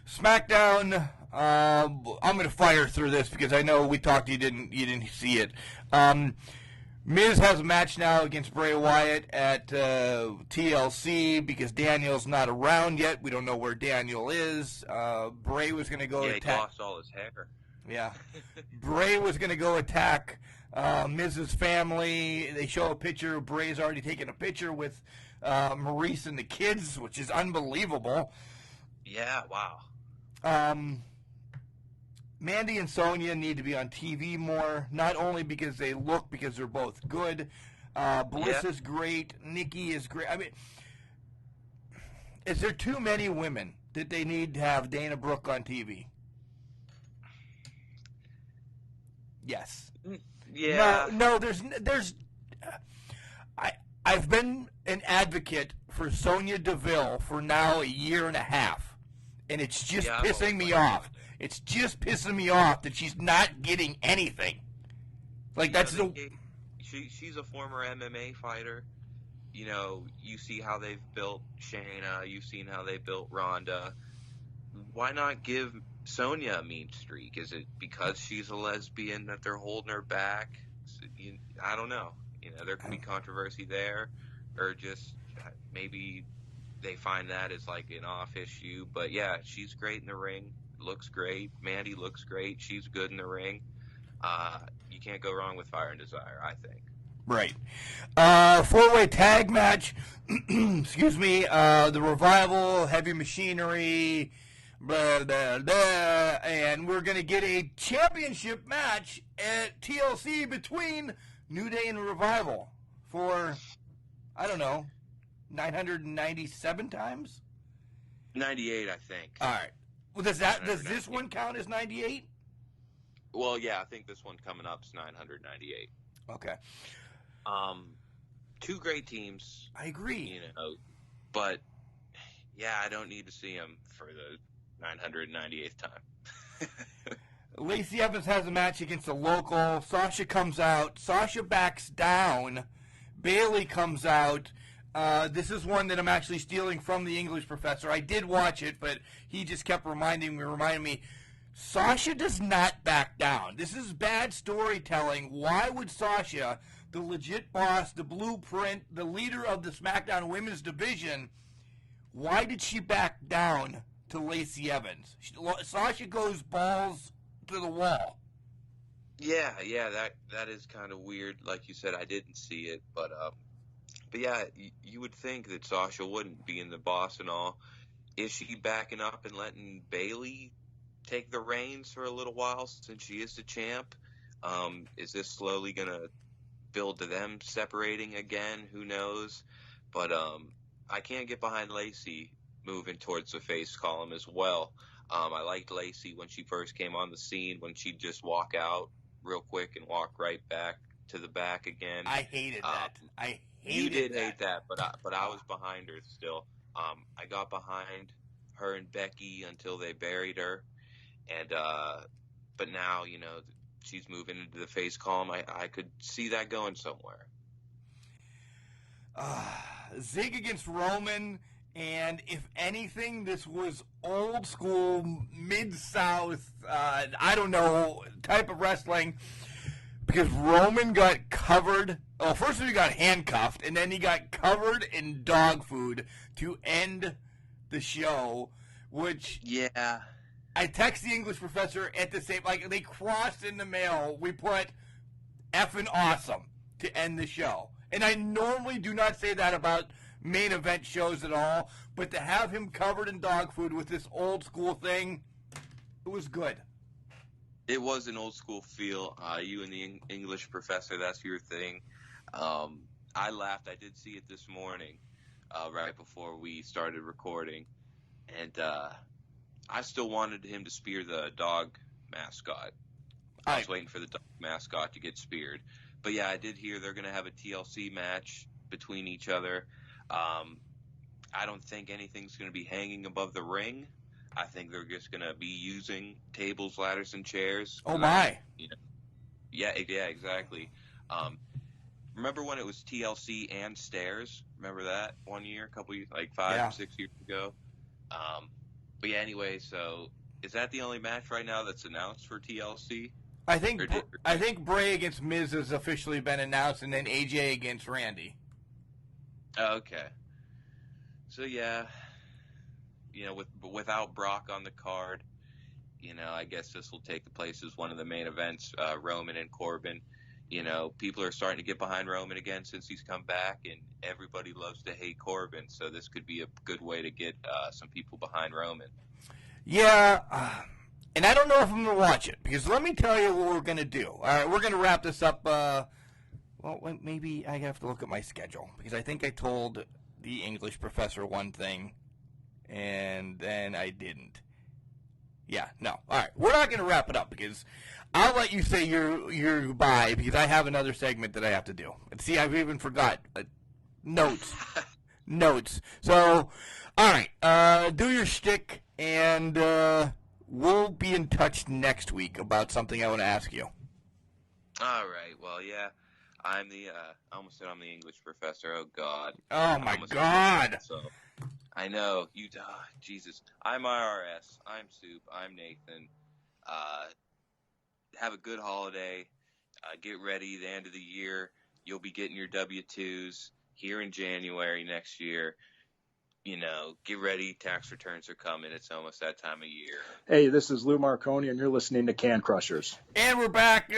Smackdown. I'm going to fire through this because I know we talked. You didn't see it. Miz has a match now against Bray Wyatt at TLC because Daniel's not around yet. We don't know where Daniel is. Bray was going to go he attack. lost all his hair. Yeah, Bray was going to go attack Miz's family. They show a picture. Bray's already taken a picture with Maurice and the kids, which is unbelievable. Yeah, wow. Mandy and Sonya need to be on TV more, not only because because they're both good. Bliss is great. Nikki is great. I mean, is there too many women that they need to have Dana Brooke on TV? Yes. Yeah. No, there's I've been an advocate for Sonya Deville for now a year and a half, and it's just pissing me off. It's just pissing me off that she's not getting anything. Like she's a former MMA fighter. You see how they've built Shayna. You've seen how they built Ronda. Why not give Sonya a mean streak? Is it because she's a lesbian that they're holding her back? I don't know. There could be controversy there, or just maybe they find that as like an off issue. But yeah, she's great in the ring. Looks great. Mandy looks great. She's good in the ring. You can't go wrong with Fire and Desire, I think. Right. 4-way tag match. Excuse me. The Revival, Heavy Machinery, blah, blah, blah. And we're going to get a championship match at TLC between New Day and Revival for, I don't know, 997 times? 98, I think. All right. Well, does this one count as 98? Well, yeah, I think this one coming up is 998. Okay. Two great teams. I agree. But yeah, I don't need to see them for the 998th time. Lacey Evans has a match against a local. Sasha comes out. Sasha backs down. Bailey comes out. This is one that I'm actually stealing from the English professor. I did watch it, but he just kept reminding me, Sasha does not back down. This is bad storytelling. Why would Sasha, the legit boss, the blueprint, the leader of the SmackDown women's division, why did she back down to Lacey Evans? Sasha goes balls to the wall. Yeah, that is kind of weird. Like you said, I didn't see it, but yeah, you would think that Sasha wouldn't, being the boss and all. Is she backing up and letting Bailey take the reins for a little while since she is the champ? Is this slowly going to build to them separating again? Who knows? But I can't get behind Lacey moving towards the face column as well. I liked Lacey when she first came on the scene, when she'd just walk out real quick and walk right back to the back again. I hated that. You did hate that, but I was behind her still. I got behind her and Becky until they buried her, and but now she's moving into the face column. I could see that going somewhere. Zig against Roman, and if anything, this was old school, Mid-South, I don't know, type of wrestling, because Roman got covered. Well, first he got handcuffed, and then he got covered in dog food to end the show, which... Yeah. I text the English professor at the same, like, they crossed in the mail. We put effing awesome to end the show. And I normally do not say that about main event shows at all, but to have him covered in dog food with this old school thing, it was good. It was an old school feel. You and the English professor, that's your thing. I laughed. I did see it this morning, right before we started recording. And I still wanted him to spear the dog mascot. I was waiting for the dog mascot to get speared. But yeah, I did hear they're going to have a TLC match between each other. I don't think anything's going to be hanging above the ring. I think they're just going to be using tables, ladders, and chairs. Oh, my. Yeah, exactly. Remember when it was TLC and stairs? Remember that one year, a couple years, like 5 or 6 years ago? But yeah, anyway, so is that the only match right now that's announced for TLC? I think Bray against Miz has officially been announced, and then AJ against Randy. Okay. So yeah, without Brock on the card, I guess this will take the place as one of the main events. Roman and Corbin. People are starting to get behind Roman again since he's come back, and everybody loves to hate Corbin. So this could be a good way to get some people behind Roman. Yeah. And I don't know if I'm going to watch it, because let me tell you what we're going to do. All right, we're going to wrap this up. Well, maybe I have to look at my schedule, because I think I told the English professor one thing, and then I didn't. Yeah, no. All right, we're not going to wrap it up, because I'll let you say your goodbye, because I have another segment that I have to do. And see, I've even forgot. Notes. Notes. So, all right, do your shtick, and... we'll be in touch next week about something I want to ask you. All right. Well, yeah. I almost said I'm the English professor. Oh, God. Oh, my God. So, I know. Jesus. I'm IRS. I'm Soup. I'm Nathan. Have a good holiday. Get ready. The end of the year, you'll be getting your W-2s here in January next year. Get ready. Tax returns are coming. It's almost that time of year. Hey, this is Lou Marconi, and you're listening to Can Crushers. And we're back.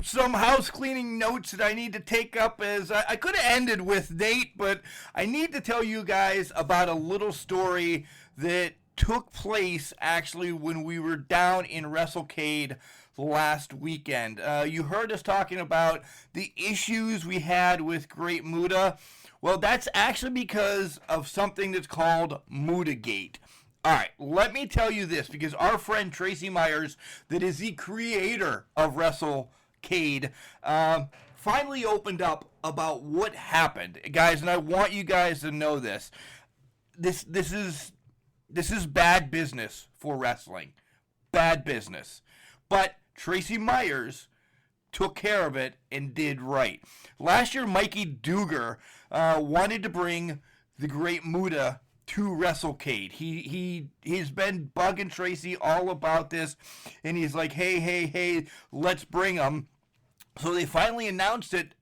Some house cleaning notes that I need to take up as I could have ended with Nate, but I need to tell you guys about a little story that took place actually when we were down in WrestleCade last weekend. You heard us talking about the issues we had with Great Muta. Well, that's actually because of something that's called Muta-gate. All right, let me tell you this, because our friend Tracy Myers, that is the creator of WrestleCade, finally opened up about what happened, guys. And I want you guys to know this. This is bad business for wrestling, bad business. But Tracy Myers took care of it and did right. Last year, Mikey Duger wanted to bring the Great Muta to WrestleCade. He's been bugging Tracy all about this, and he's like, hey, let's bring him. So they finally announced that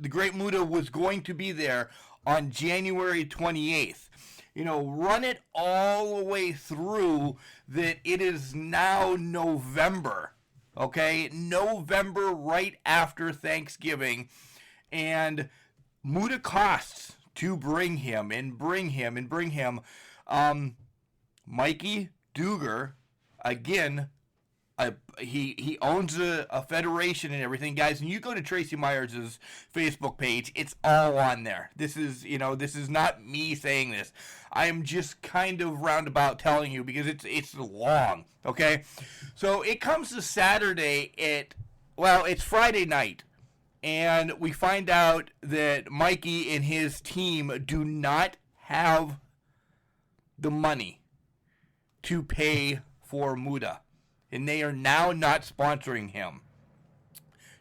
the Great Muta was going to be there on January 28th. Run it all the way through that it is now November. Okay, November right after Thanksgiving, and Muta costs to bring him. Mikey Duger, again, he owns a federation and everything, guys. And you go to Tracy Myers' Facebook page; it's all on there. This is not me saying this. I am just kind of roundabout telling you because it's long. Okay, so it comes to Saturday it's Friday night, and we find out that Mikey and his team do not have the money to pay for Muta. and they are now not sponsoring him.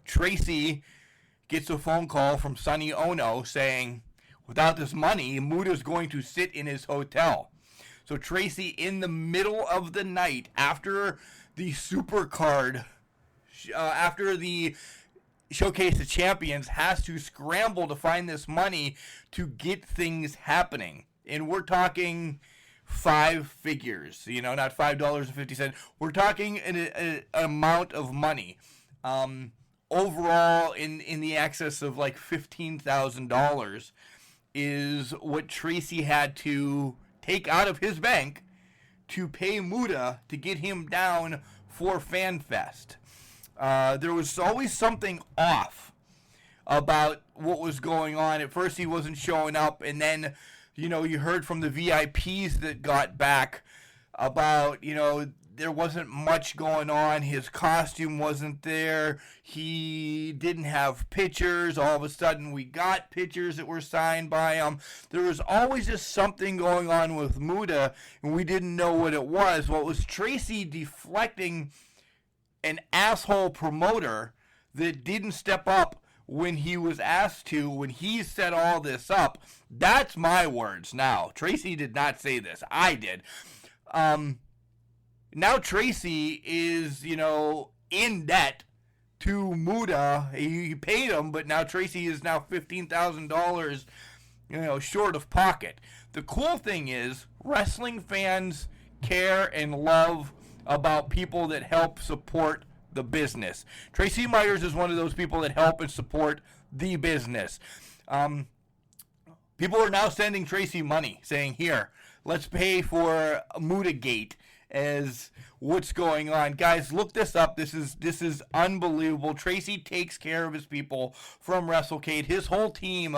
Tracy gets a phone call from Sonny Ono saying, without this money, Muta's going to sit in his hotel. So Tracy, in the middle of the night, after the Supercard, after the Showcase of Champions, has to scramble to find this money to get things happening. And we're talking 5 figures, not $5.50. We're talking an amount of money. Overall, in the excess of like $15,000 is what Tracy had to take out of his bank to pay Muta to get him down for FanFest. There was always something off about what was going on. At first, he wasn't showing up, and then, you heard from the VIPs that got back about, there wasn't much going on. His costume wasn't there. He didn't have pictures. All of a sudden, we got pictures that were signed by him. There was always just something going on with Muta, and we didn't know what it was. Well, it was Tracy deflecting an asshole promoter that didn't step up when he was asked to, when he set all this up. That's my words now. Tracy did not say this. I did. Now Tracy is, in debt to Muta. He paid him, but now Tracy is now $15,000, short of pocket. The cool thing is, wrestling fans care and love about people that help support the business. Tracy Myers is one of those people that help and support the business. People are now sending Tracy money, saying, here, let's pay for Muta-gate as what's going on. Guys, look this up. This is unbelievable. Tracy takes care of his people from WrestleCade. His whole team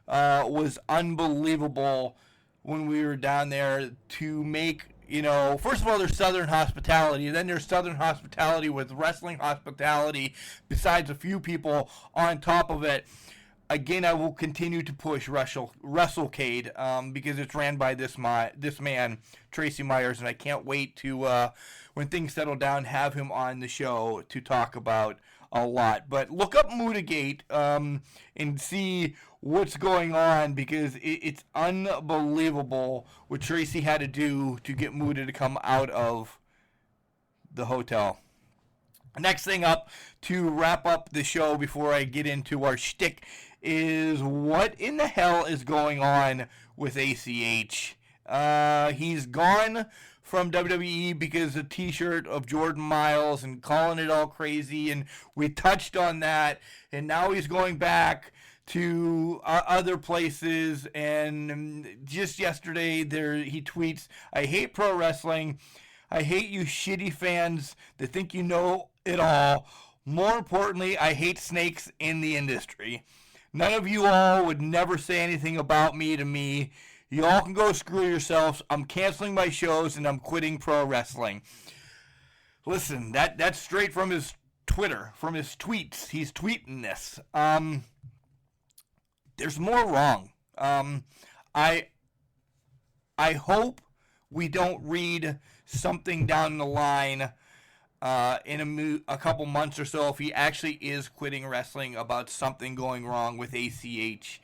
was unbelievable when we were down there to make, first of all, there's Southern hospitality, and then there's Southern hospitality with wrestling hospitality, besides a few people on top of it. Again, I will continue to push WrestleCade because it's ran by this man, Tracy Myers, and I can't wait to, when things settle down, have him on the show to talk about a lot. But look up Muta-gate and see what's going on, because it's unbelievable what Tracy had to do to get Muta to come out of the hotel. Next thing up, to wrap up the show before I get into our shtick, is what in the hell is going on with ACH? He's gone from WWE because of a t-shirt of Jordan Miles and calling it all crazy, and we touched on that, and now he's going back to other places. And just yesterday he tweets, I hate pro wrestling. I hate you shitty fans that think you know it all. More importantly, I hate snakes in the industry. None of you all would never say anything about me to me. You all can go screw yourselves. I'm canceling my shows and I'm quitting pro wrestling. Listen, that's straight from his Twitter, from his tweets. He's tweeting this. There's more wrong. I hope we don't read something down the line in a couple months or so, if he actually is quitting wrestling, about something going wrong with ACH.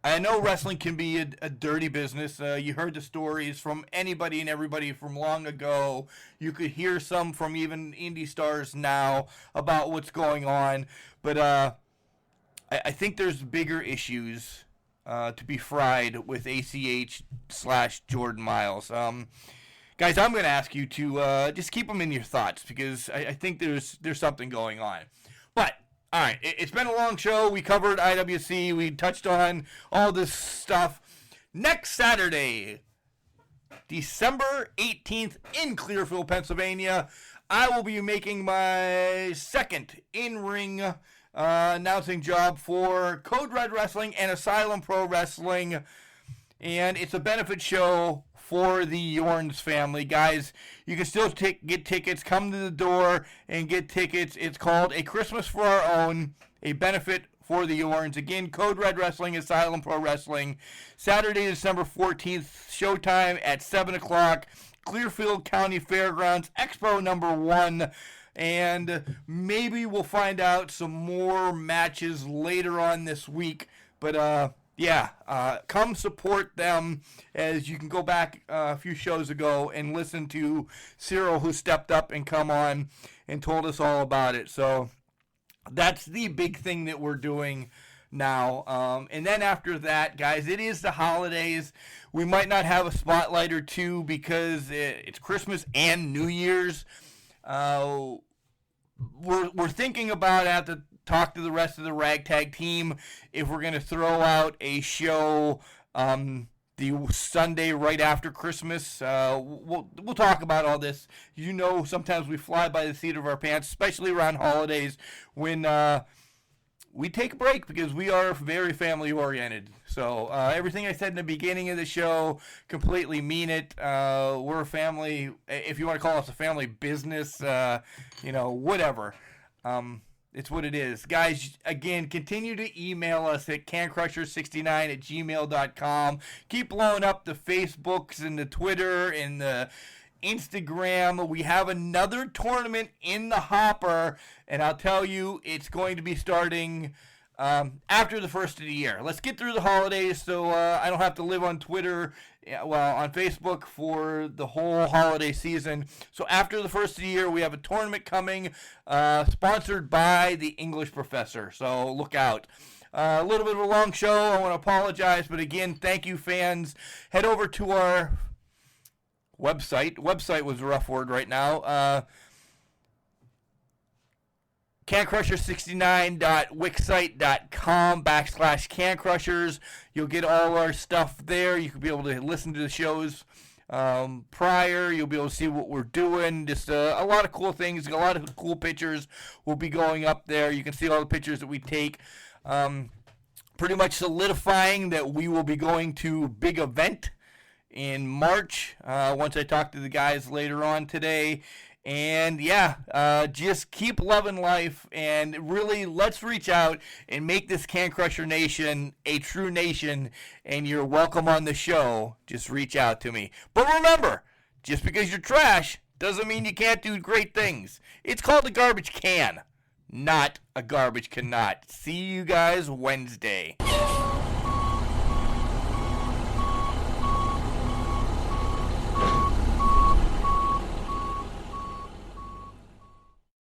I know wrestling can be a dirty business. You heard the stories from anybody and everybody from long ago. You could hear some from even indie stars now about what's going on. But I think there's bigger issues to be fried with ACH/Jordan Miles. Guys, I'm going to ask you to just keep them in your thoughts, because I think there's something going on. But, all right, it's been a long show. We covered IWC. We touched on all this stuff. Next Saturday, December 18th in Clearfield, Pennsylvania, I will be making my second in-ring announcing job for Code Red Wrestling and Asylum Pro Wrestling. And it's a benefit show for the Yorns family. Guys, you can still get tickets. Come to the door and get tickets. It's called A Christmas for Our Own, a benefit for the Yorns. Again, Code Red Wrestling, Asylum Pro Wrestling. Saturday, December 14th, showtime at 7 o'clock. Clearfield County Fairgrounds, Expo number 1. And maybe we'll find out some more matches later on this week. But, come support them, as you can go back a few shows ago and listen to Cyril, who stepped up and come on and told us all about it. So that's the big thing that we're doing now. And then after that, guys, it is the holidays. We might not have a spotlight or two because it's Christmas and New Year's. We're thinking about, I have to talk to the rest of the Ragtag team, if we're going to throw out a show the Sunday right after Christmas. We'll talk about all this. You know, sometimes we fly by the seat of our pants, especially around holidays when we take a break because we are very family oriented. So everything I said in the beginning of the show, completely mean it. We're a family, if you want to call us a family business, whatever. It's what it is. Guys, again, continue to email us at cancrusher69@gmail.com. Keep blowing up the Facebooks and the Twitter and the Instagram. We have another tournament in the hopper, and I'll tell you, it's going to be starting after the first of the year. Let's get through the holidays so I don't have to live on Twitter, on Facebook for the whole holiday season. So after the first of the year, we have a tournament coming, sponsored by the English Professor. So look out. A little bit of a long show. I want to apologize, but again, thank you, fans. Head over to our website. Website was a rough word right now. cancrusher69.wixsite.com/cancrushers. You'll get all our stuff there. You can be able to listen to the shows prior. You'll be able to see what we're doing. Just a lot of cool things. A lot of cool pictures will be going up there. You can see all the pictures that we take. Pretty much solidifying that we will be going to big event in March, once I talk to the guys later on today. And just keep loving life, and really let's reach out and make this Can Crusher Nation a true nation, and you're welcome on the show. Just reach out to me. But remember, just because you're trash doesn't mean you can't do great things. It's called a garbage can, not a garbage cannot. See you guys Wednesday.